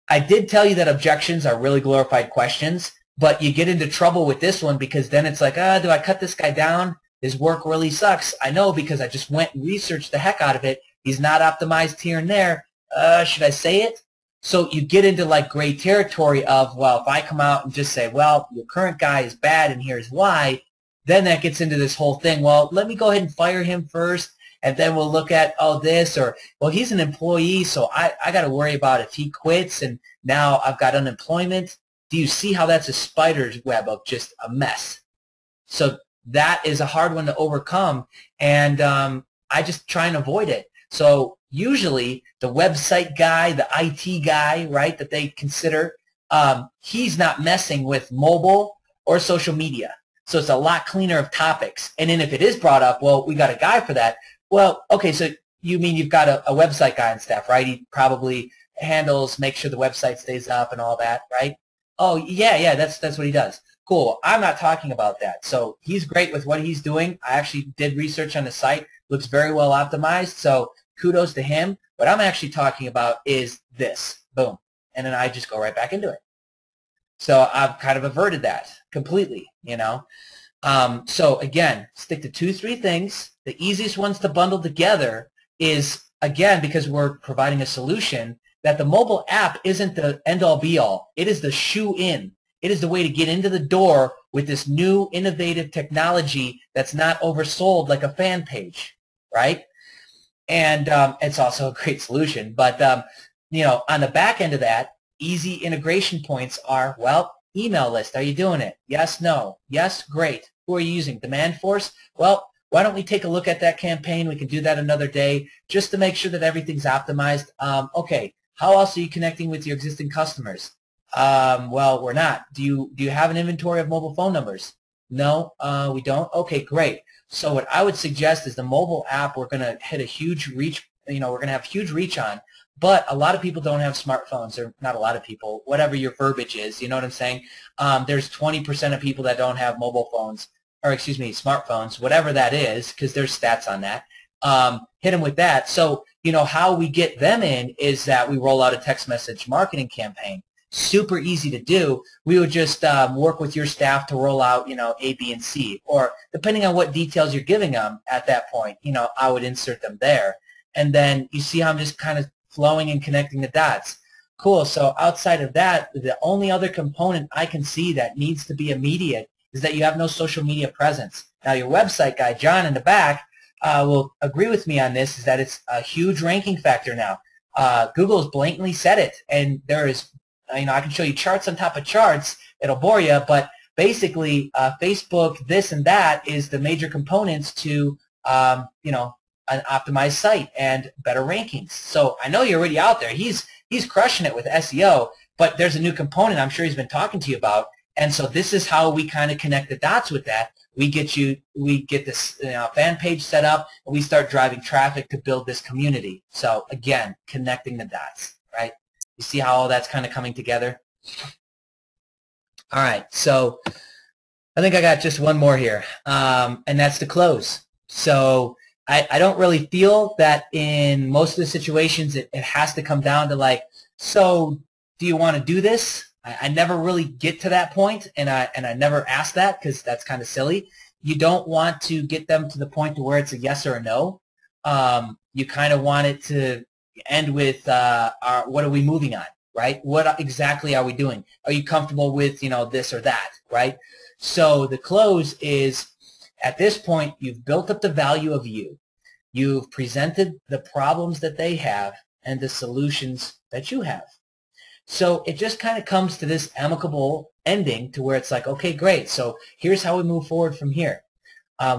I did tell you that objections are really glorified questions, but you get into trouble with this one because then it's like, do I cut this guy down? His work really sucks. I know, because I just went and researched the heck out of it. He's not optimized here and there. Should I say it? So you get into like gray territory of, well, if I come out and just say, well, your current guy is bad and here's why, then that gets into this whole thing. Well, let me go ahead and fire him first, and then we'll look at, this, or, well, he's an employee, so I got to worry about if he quits and now I've got unemployment. Do you see how that's a spider's web of just a mess? So that is a hard one to overcome, and I just try and avoid it. So usually the website guy, the IT guy, right, that they consider, he's not messing with mobile or social media. So it's a lot cleaner of topics. And then if it is brought up, well, we got a guy for that. Well, okay, so you mean you've got a website guy on staff, right? He probably handles, makes sure the website stays up and all that, right? Oh, yeah, that's what he does. Cool. I'm not talking about that. So he's great with what he's doing. I actually did research on the site. Looks very well optimized. So kudos to him. What I'm actually talking about is this. Boom. And then I just go right back into it. So I've kind of averted that completely, So again, stick to 2-3 things. The easiest ones to bundle together is, again, because we're providing a solution, that the mobile app isn't the end-all be-all. It is the shoe-in. It is the way to get into the door with this new innovative technology that's not oversold like a fan page, right? And it's also a great solution. But, on the back end of that, easy integration points are, well, email list. Are you doing it? Yes, no. Yes, great. Who are you using? Demandforce? Well, why don't we take a look at that campaign? We can do that another day just to make sure that everything's optimized. Okay, how else are you connecting with your existing customers? Well, we're not. Do you have an inventory of mobile phone numbers? No, we don't. Okay, great. So what I would suggest is the mobile app, we're going to hit a huge reach, we're going to have huge reach on. But a lot of people don't have smartphones, or not a lot of people, whatever your verbiage is, you know what I'm saying? There's 20% of people that don't have mobile phones, or excuse me, smartphones, whatever that is, because there's stats on that. Hit them with that. So, how we get them in is that we roll out a text message marketing campaign. Super easy to do. We would just work with your staff to roll out, A, B, and C. Or depending on what details you're giving them at that point, I would insert them there. And then you see how I'm just kind of flowing and connecting the dots. Cool. So outside of that, the only other component I can see that needs to be immediate is that you have no social media presence. Now, your website guy, John, in the back, will agree with me on this, is that it's a huge ranking factor now. Google's blatantly said it, and there is, I can show you charts on top of charts. It'll bore you, but basically, Facebook, this and that is the major components to, an optimized site and better rankings. So I know you're already out there. He's crushing it with SEO, but there's a new component I'm sure he's been talking to you about. And so this is how we kind of connect the dots with that. We get this fan page set up, and we start driving traffic to build this community. So again, connecting the dots, right? You see how all that's kind of coming together? All right, so I think I got just one more here, and that's the close. So I don't really feel that in most of the situations it has to come down to like, so do you want to do this? I never really get to that point, and I never ask that because that's kind of silly. You don't want to get them to the point to where it's a yes or a no. You kind of want it to end with what are we moving on, right? What exactly are we doing? Are you comfortable with this or that, right? So the close is, at this point, you've built up the value of you. You've presented the problems that they have and the solutions that you have. So it just kind of comes to this amicable ending to where it's like, okay, great. So here's how we move forward from here.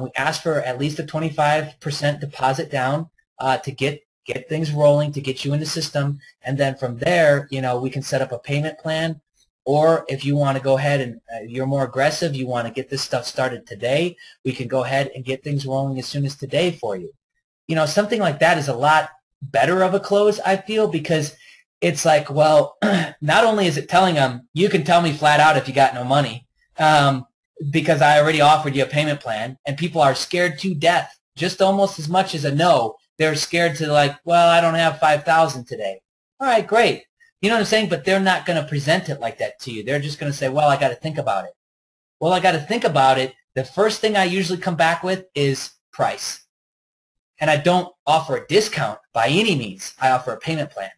We ask for at least a 25% deposit down to get get things rolling to get you in the system, and then from there, we can set up a payment plan. Or if you want to go ahead and you're more aggressive, you want to get this stuff started today, we can go ahead and get things rolling as soon as today for you. Something like that is a lot better of a close, I feel, because it's like, well, not only is it telling them, you can tell me flat out if you got no money, because I already offered you a payment plan, and people are scared to death, just almost as much as a no. They're scared to like, well, I don't have 5,000 today. All right, great. You know what I'm saying? But they're not going to present it like that to you. They're just going to say, well, I got to think about it. Well, I got to think about it. The first thing I usually come back with is price. And I don't offer a discount by any means. I offer a payment plan.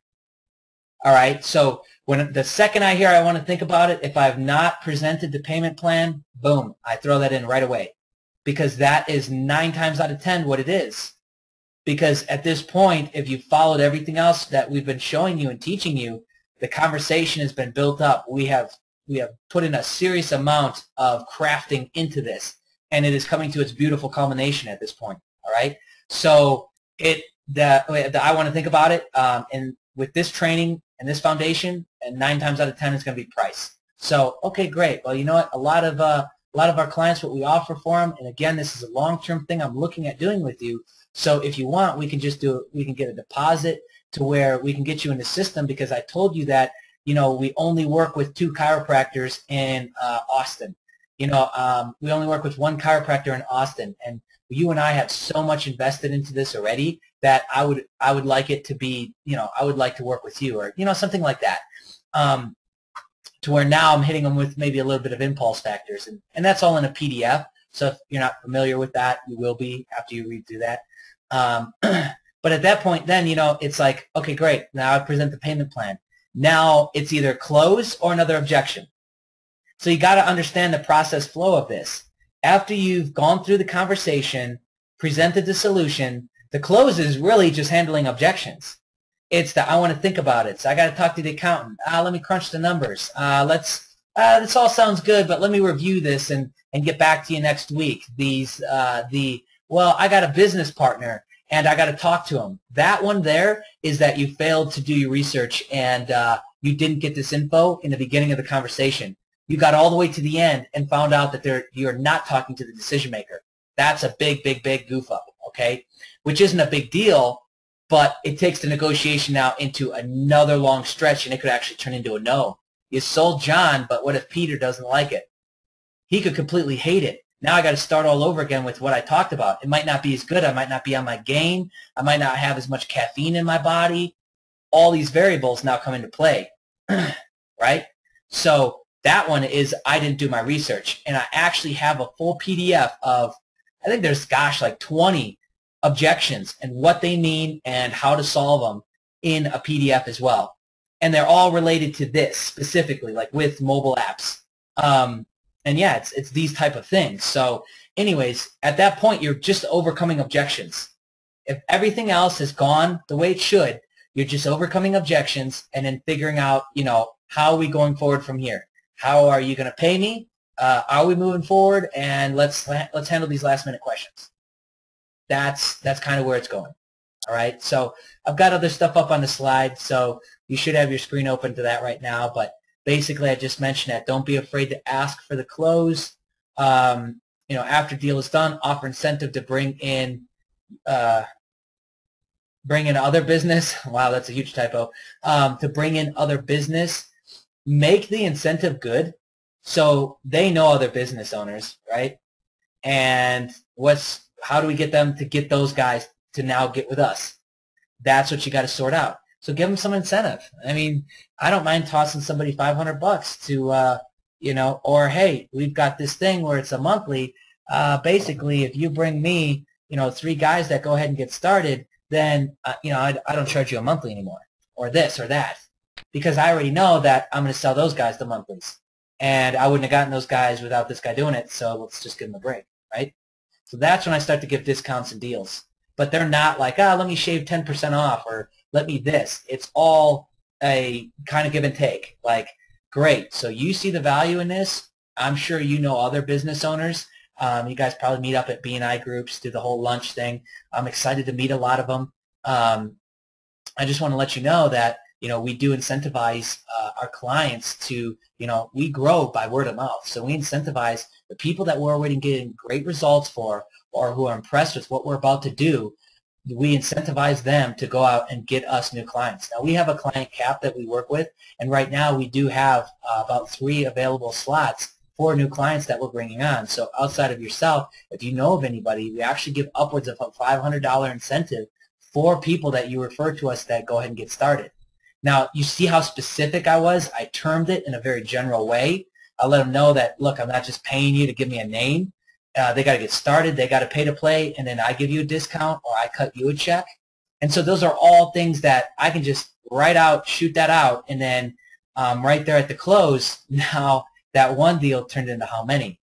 All right, so when the second I hear I want to think about it, if I have not presented the payment plan, boom, I throw that in right away, because that is 9 times out of 10 what it is. Because at this point, if you followed everything else that we've been showing you and teaching you, the conversation has been built up. We have put in a serious amount of crafting into this, and it is coming to its beautiful culmination at this point. All right, so I want to think about it, and with this training and this foundation, and 9 times out of 10 is going to be price. So okay, great. Well, you know what? A lot of our clients, what we offer for them, and again, this is a long-term thing I'm looking at doing with you. So if you want, we can just we can get a deposit to where we can get you in the system, because I told you that, we only work with 2 chiropractors in Austin. We only work with 1 chiropractor in Austin, and you and I have so much invested into this already that I would like it to be, I would like to work with you, or, something like that. To where now I'm hitting them with maybe a little bit of impulse factors, and that's all in a PDF. So if you're not familiar with that, you will be after you read through that. But at that point, then, it's like, okay, great. Now I present the payment plan. Now it's either close or another objection. So you got to understand the process flow of this. After you've gone through the conversation, presented the solution, the close is really just handling objections. It's that I want to think about it. So I got to talk to the accountant. Let me crunch the numbers. This all sounds good, but let me review this and get back to you next week. Well, I got a business partner, and I got to talk to him. That one there is that you failed to do your research, and you didn't get this info in the beginning of the conversation. You got all the way to the end and found out that you're not talking to the decision maker. That's a big, big, big goof up, okay? Which isn't a big deal, but it takes the negotiation now into another long stretch, and it could actually turn into a no. You sold John, but what if Peter doesn't like it? He could completely hate it. Now I got to start all over again with what I talked about. It might not be as good. I might not be on my game. I might not have as much caffeine in my body. All these variables now come into play, right? So that one is I didn't do my research, and I actually have a full PDF of, I think there's, like 20 objections and what they mean and how to solve them in a PDF as well. And they're all related to this specifically, like with mobile apps. And yeah, it's these type of things. So anyways, at that point, you're just overcoming objections. If everything else has gone the way it should, you're just overcoming objections and then figuring out, how are we going forward from here? How are you going to pay me? Are we moving forward? And let's handle these last minute questions. That's kind of where it's going. All right. So I've got other stuff up on the slide, so you should have your screen open to that right now. But basically, I just mentioned that. Don't be afraid to ask for the close. After deal is done, offer incentive to bring in other business. Wow, that's a huge typo. To bring in other business, make the incentive good, so they know other business owners, right? And how do we get them to get those guys to now get with us? That's what you got to sort out. So give them some incentive. I mean, I don't mind tossing somebody $500 to, or hey, we've got this thing where it's a monthly. Basically, if you bring me, 3 guys that go ahead and get started, then, I don't charge you a monthly anymore, or this or that, because I already know that I'm going to sell those guys the monthlies. And I wouldn't have gotten those guys without this guy doing it, so let's just give them a break, right? So that's when I start to give discounts and deals. But they're not like, let me shave 10% off, or let me this. It's all a kind of give and take. Like, great, so you see the value in this. I'm sure you know other business owners. You guys probably meet up at BNI groups, do the whole lunch thing. I'm excited to meet a lot of them. I just want to let you know that, we do incentivize our clients to, we grow by word of mouth. So we incentivize the people that we're already getting great results for, or who are impressed with what we're about to do. We incentivize them to go out and get us new clients. Now, we have a client cap that we work with, and right now we do have about 3 available slots for new clients that we're bringing on. So outside of yourself, if you know of anybody, we actually give upwards of a $500 incentive for people that you refer to us that go ahead and get started. Now, you see how specific I was? I termed it in a very general way. I let them know that, look, I'm not just paying you to give me a name. They got to get started. They got to pay to play, and then I give you a discount or I cut you a check. And so those are all things that I can just write out, shoot that out, and then right there at the close, now that one deal turned into how many?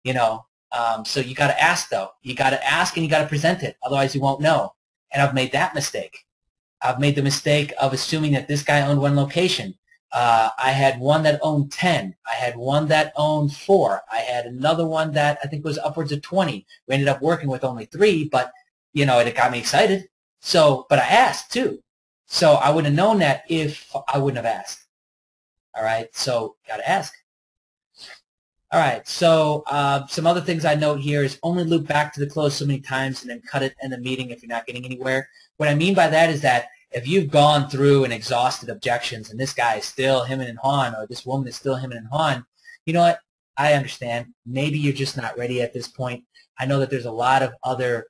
So you got to ask, though. You got to ask and you got to present it. Otherwise, you won't know. And I've made that mistake. I've made the mistake of assuming that this guy owned 1 location. I had one that owned 10. I had one that owned 4. I had another one that I think was upwards of 20. We ended up working with only 3, but, it got me excited. So, but I asked, too. So I would have known that if I wouldn't have asked. All right, so got to ask. All right, so some other things I note here is only loop back to the close so many times and then cut it in the meeting if you're not getting anywhere. What I mean by that is that if you've gone through and exhausted objections and this guy is still hemming and hawing, or this woman is still hemming and hawing, you know what? I understand. Maybe you're just not ready at this point. I know that there's a lot of other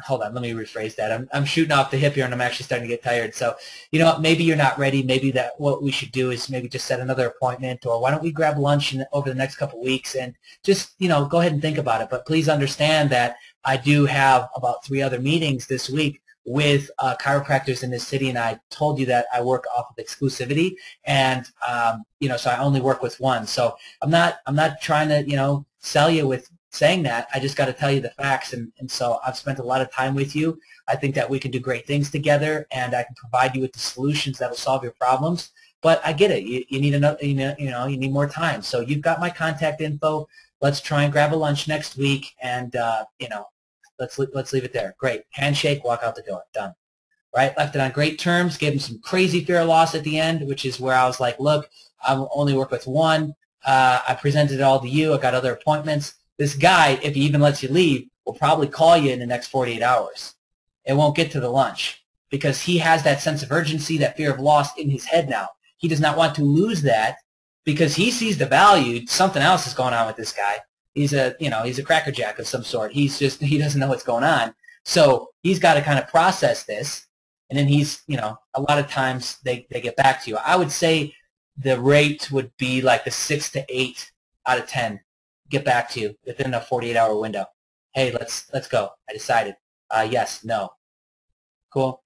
hold on, let me rephrase that. I'm shooting off the hip here and I'm actually starting to get tired. So, you know what, maybe you're not ready. Maybe that what we should do is maybe just set another appointment, or why don't we grab lunch over the next couple of weeks and just, go ahead and think about it. But please understand that I do have about 3 other meetings this week with chiropractors in this city, and I told you that I work off of exclusivity, and so I only work with one. So I'm not trying to sell you with saying that. I just got to tell you the facts, and so I've spent a lot of time with you. I think that we can do great things together, and I can provide you with the solutions that will solve your problems. But I get it. You need another, you need more time. So you've got my contact info. Let's try and grab a lunch next week, and let's leave it there. Great. Handshake, walk out the door. Done. Right? Left it on great terms. Gave him some crazy fear of loss at the end, which is where I was like, look, I only work with one. I presented it all to you. I got other appointments. This guy, if he even lets you leave, will probably call you in the next 48 hours. It won't get to the lunch because he has that sense of urgency, that fear of loss in his head now. He does not want to lose that because he sees the value. Something else is going on with this guy. He's a crackerjack of some sort. He doesn't know what's going on. So he's got to kind of process this, and then a lot of times they get back to you. I would say the rate would be like a 6 to 8 out of 10. Get back to you within a 48-hour window. Hey, let's go. I decided. Yes, no. Cool.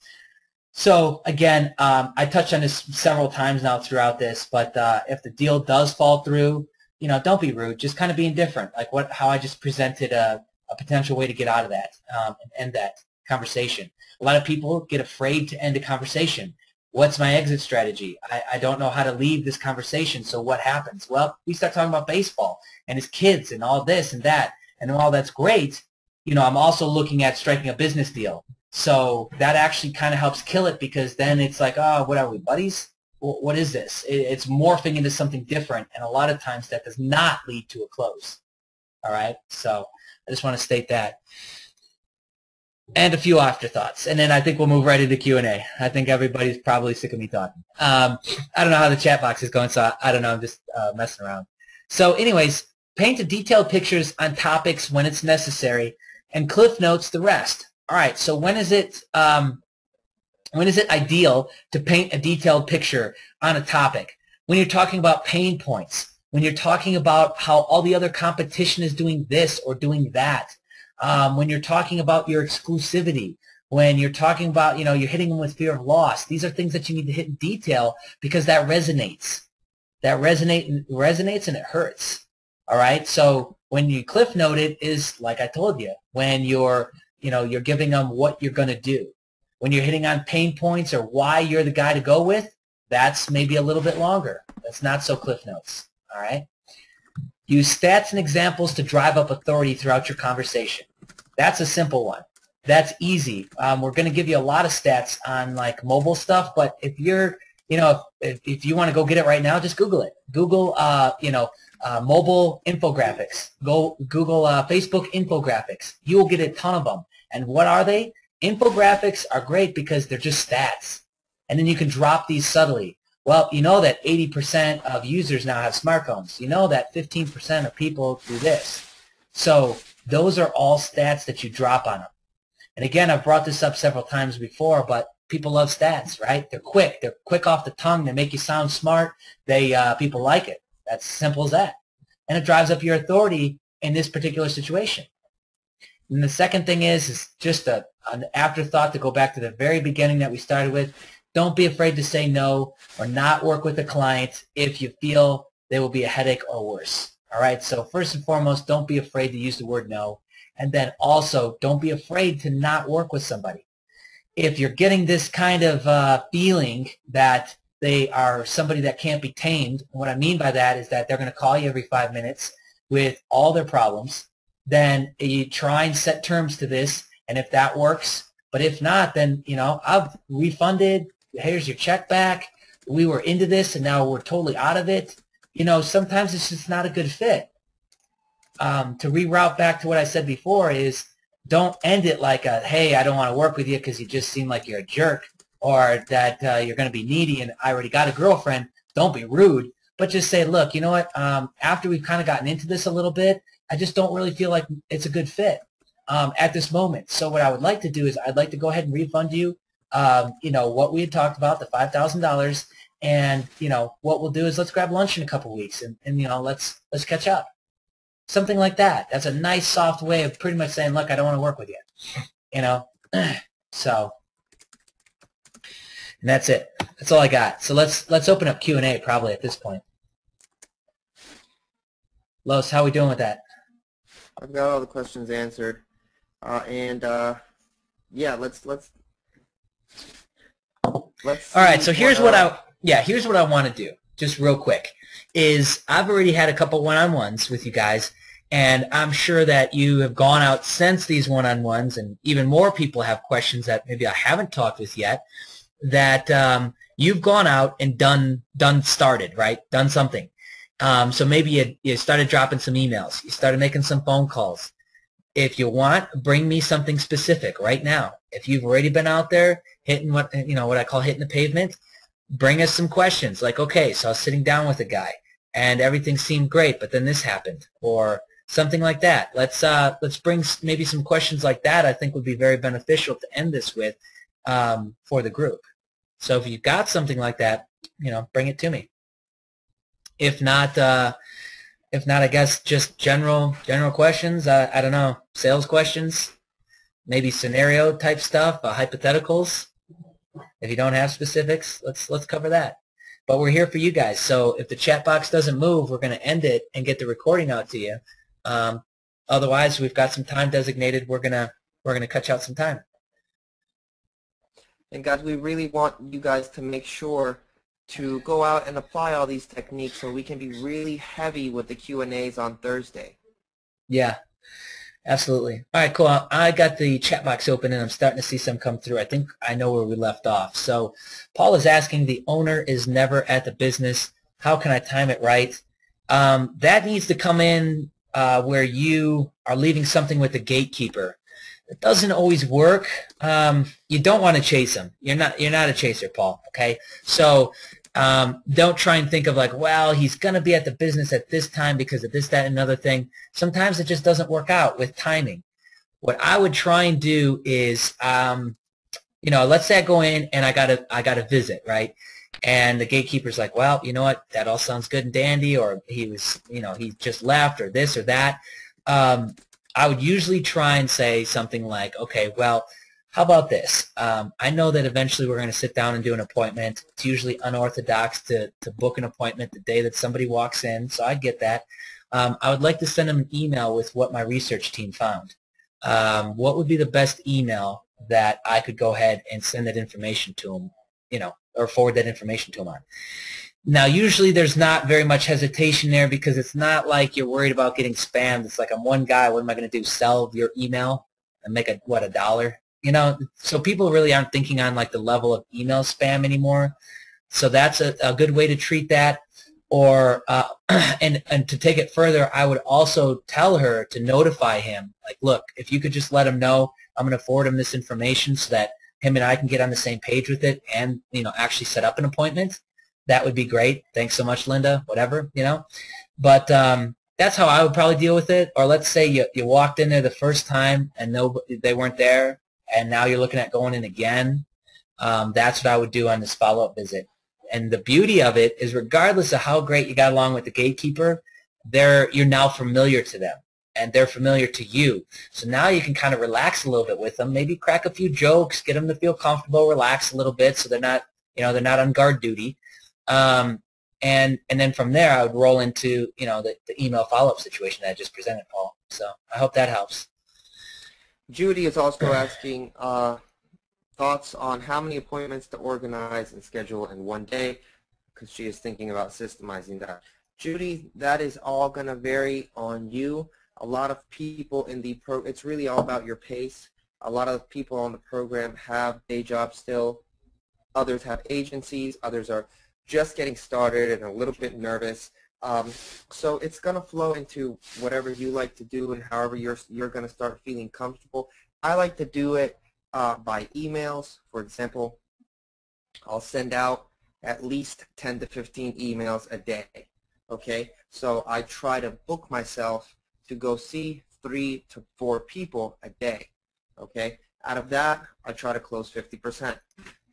So again, I touched on this several times now throughout this, but if the deal does fall through, don't be rude. Just kind of be indifferent, like how I just presented a potential way to get out of that and end that conversation. A lot of people get afraid to end a conversation. What's my exit strategy? I don't know how to leave this conversation, so what happens? Well, we start talking about baseball and his kids and all this and that, and while that's great, I'm also looking at striking a business deal. So that actually kind of helps kill it, because then it's like, oh, what are we, buddies? What is this? It's morphing into something different, and a lot of times that does not lead to a close. All right? So I just want to state that. And a few afterthoughts, and then I think we'll move right into Q&A. I think everybody's probably sick of me talking. I don't know how the chat box is going, so I don't know. I'm just messing around. So anyways, paint detailed pictures on topics when it's necessary, and cliff notes the rest. All right, so when is it ideal to paint a detailed picture on a topic? When you're talking about pain points, when you're talking about how all the other competition is doing this or doing that, when you're talking about your exclusivity, when you're talking about, you're hitting them with fear of loss. These are things that you need to hit in detail, because that resonates. That resonates and it hurts. All right? So when you cliff note it is, like I told you, when you're giving them what you're going to do. When you're hitting on pain points or why you're the guy to go with, that's maybe a little bit longer. That's not so cliff notes. All right? Use stats and examples to drive up authority throughout your conversation. That's a simple one. That's easy. We're going to give you a lot of stats on like mobile stuff, but if you're, you know, if you want to go get it right now, just Google it. Google, mobile infographics. Go Google Facebook infographics. You will get a ton of them. And what are they? Infographics are great because they're just stats. And then you can drop these subtly. Well, you know that 80% of users now have smartphones. You know that 15% of people do this. So those are all stats that you drop on them. And again, I've brought this up several times before, but people love stats, right? They're quick. They're quick off the tongue. They make you sound smart. People like it. That's simple as that. And it drives up your authority in this particular situation. And the second thing is just an afterthought to go back to the very beginning that we started with. Don't be afraid to say no or not work with a client if you feel they will be a headache or worse. All right, so first and foremost, don't be afraid to use the word no. And then also, don't be afraid to not work with somebody. If you're getting this kind of feeling that they are somebody that can't be tamed, what I mean by that is that they're going to call you every 5 minutes with all their problems, then you try and set terms to this, and if that works, but if not, then, you know, I've refunded, here's your check back, we were into this and now we're totally out of it. You know, sometimes it's just not a good fit. To reroute back to what I said before is don't end it like a, hey, I don't want to work with you because you just seem like you're a jerk, or that you're going to be needy and I already got a girlfriend. Don't be rude, but just say, look, you know what, after we've kind of gotten into this a little bit, I just don't really feel like it's a good fit at this moment. So what I would like to do is I'd like to go ahead and refund you, you know, what we had talked about, the $5,000, and, you know, what we'll do is let's grab lunch in a couple weeks and you know, let's catch up. Something like that. That's a nice, soft way of pretty much saying, look, I don't want to work with you. You know? So, and that's it. That's all I got. So let's open up Q&A probably at this point. Los, how are we doing with that? I've got all the questions answered. Yeah, let's all right, so here's what I want to do, just real quick, is I've already had a couple one-on-ones with you guys, and I'm sure that you have gone out since these one-on-ones, and even more people have questions that maybe I haven't talked with yet, that you've gone out and started, right? Done something. So maybe you started dropping some emails. You started making some phone calls. If you want, bring me something specific right now. If you've already been out there hitting what I call hitting the pavement, bring us some questions like, okay, so I was sitting down with a guy and everything seemed great, but then this happened, or something like that. Let's bring maybe some questions like that. I think would be very beneficial to end this with for the group. So if you've got something like that, you know, bring it to me. If not, I guess just general questions. I don't know, sales questions, maybe scenario type stuff, hypotheticals. If you don't have specifics, let's cover that. But we're here for you guys. So if the chat box doesn't move, we're going to end it and get the recording out to you. Otherwise, we've got some time designated. We're gonna cut out some time. And guys, we really want you guys to make sure to go out and apply all these techniques so we can be really heavy with the Q&As on Thursday. Yeah, absolutely. All right, cool. I got the chat box open and I'm starting to see some come through. I think I know where we left off. So Paul is asking, the owner is never at the business. How can I time it right? That needs to come in where you are leaving something with the gatekeeper. It doesn't always work. You don't want to chase them. You're not a chaser, Paul. Okay, so don't try and think of like, well, he's going to be at the business at this time because of this, that, and another thing. Sometimes it just doesn't work out with timing. What I would try and do is, you know, let's say I go in and I got a visit, right? And the gatekeeper's like, well, you know what? That all sounds good and dandy, or he was, you know, he just left, or this or that. I would usually try and say something like, okay, well, how about this? I know that eventually we're going to sit down and do an appointment. It's usually unorthodox to book an appointment the day that somebody walks in, so I get that. I would like to send them an email with what my research team found. What would be the best email that I could go ahead and send that information to them, you know, or forward that information to them on? Now, usually there's not very much hesitation there because it's not like you're worried about getting spammed. It's like, I'm one guy. What am I going to do, sell your email? and make a dollar. You know, so people really aren't thinking on like the level of email spam anymore. So that's a good way to treat that. Or and to take it further, I would also tell her to notify him. Like, look, if you could just let him know, I'm going to forward him this information so that him and I can get on the same page with it, and actually set up an appointment. That would be great. Thanks so much, Linda. Whatever, But that's how I would probably deal with it. Or let's say you walked in there the first time and they weren't there, and now you're looking at going in again. That's what I would do on this follow-up visit. And the beauty of it is, regardless of how great you got along with the gatekeeper, you're now familiar to them, and they're familiar to you. So now you can kind of relax a little bit with them, maybe crack a few jokes, get them to feel comfortable, relax a little bit, so they're not on guard duty. And then from there, I would roll into the email follow-up situation that I just presented, Paul. So I hope that helps. Judy is also asking thoughts on how many appointments to organize and schedule in one day, because she is thinking about systemizing that. Judy, that is all going to vary on you. A lot of people in the it's really all about your pace. A lot of people on the program have day jobs still. Others have agencies. Others are just getting started and a little bit nervous. So it's going to flow into whatever you like to do and however you're going to start feeling comfortable. I like to do it by emails. For example, I'll send out at least 10 to 15 emails a day. Okay, so I try to book myself to go see 3 to 4 people a day. Okay, out of that, I try to close 50%.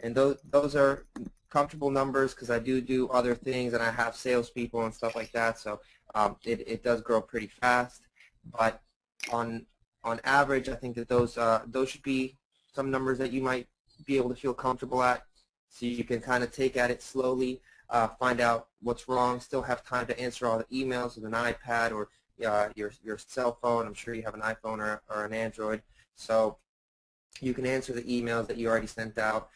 And those are comfortable numbers because I do other things, and I have salespeople and stuff like that. So it does grow pretty fast. But on average, I think that those should be some numbers that you might be able to feel comfortable at, so you can kind of take at it slowly, find out what's wrong, still have time to answer all the emails with an iPad or your cell phone. I'm sure you have an iPhone or an Android, so you can answer the emails that you already sent out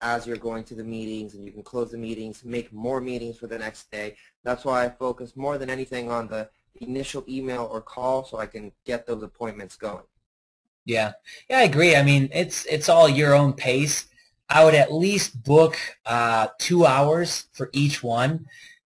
as you're going to the meetings, and you can close the meetings, make more meetings for the next day. That's why I focus more than anything on the initial email or call, so I can get those appointments going. Yeah, I agree. I mean, it's all your own pace. I would at least book 2 hours for each one.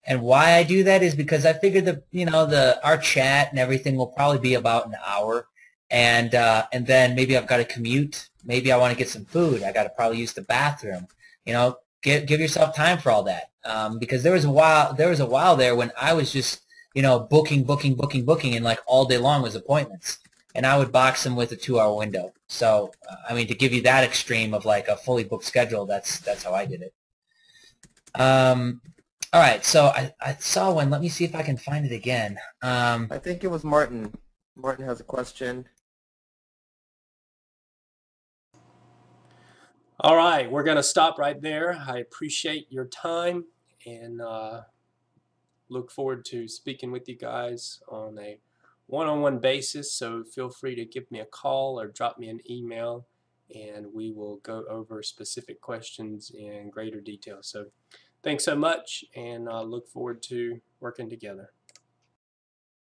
And why I do that is because I figure that our chat and everything will probably be about an hour, and then maybe I've got to commute. Maybe I want to get some food. I got to probably use the bathroom. Give yourself time for all that. Because there was a while there when I was just booking, and like all day long was appointments. And I would box them with a 2-hour window. So, I mean, to give you that extreme of like a fully booked schedule, that's how I did it. All right, so I saw one. Let me see if I can find it again. I think it was Martin. Martin has a question. All right, we're going to stop right there. I appreciate your time, and look forward to speaking with you guys on a one-on-one basis. So feel free to give me a call or drop me an email, and we will go over specific questions in greater detail. So thanks so much, and look forward to working together.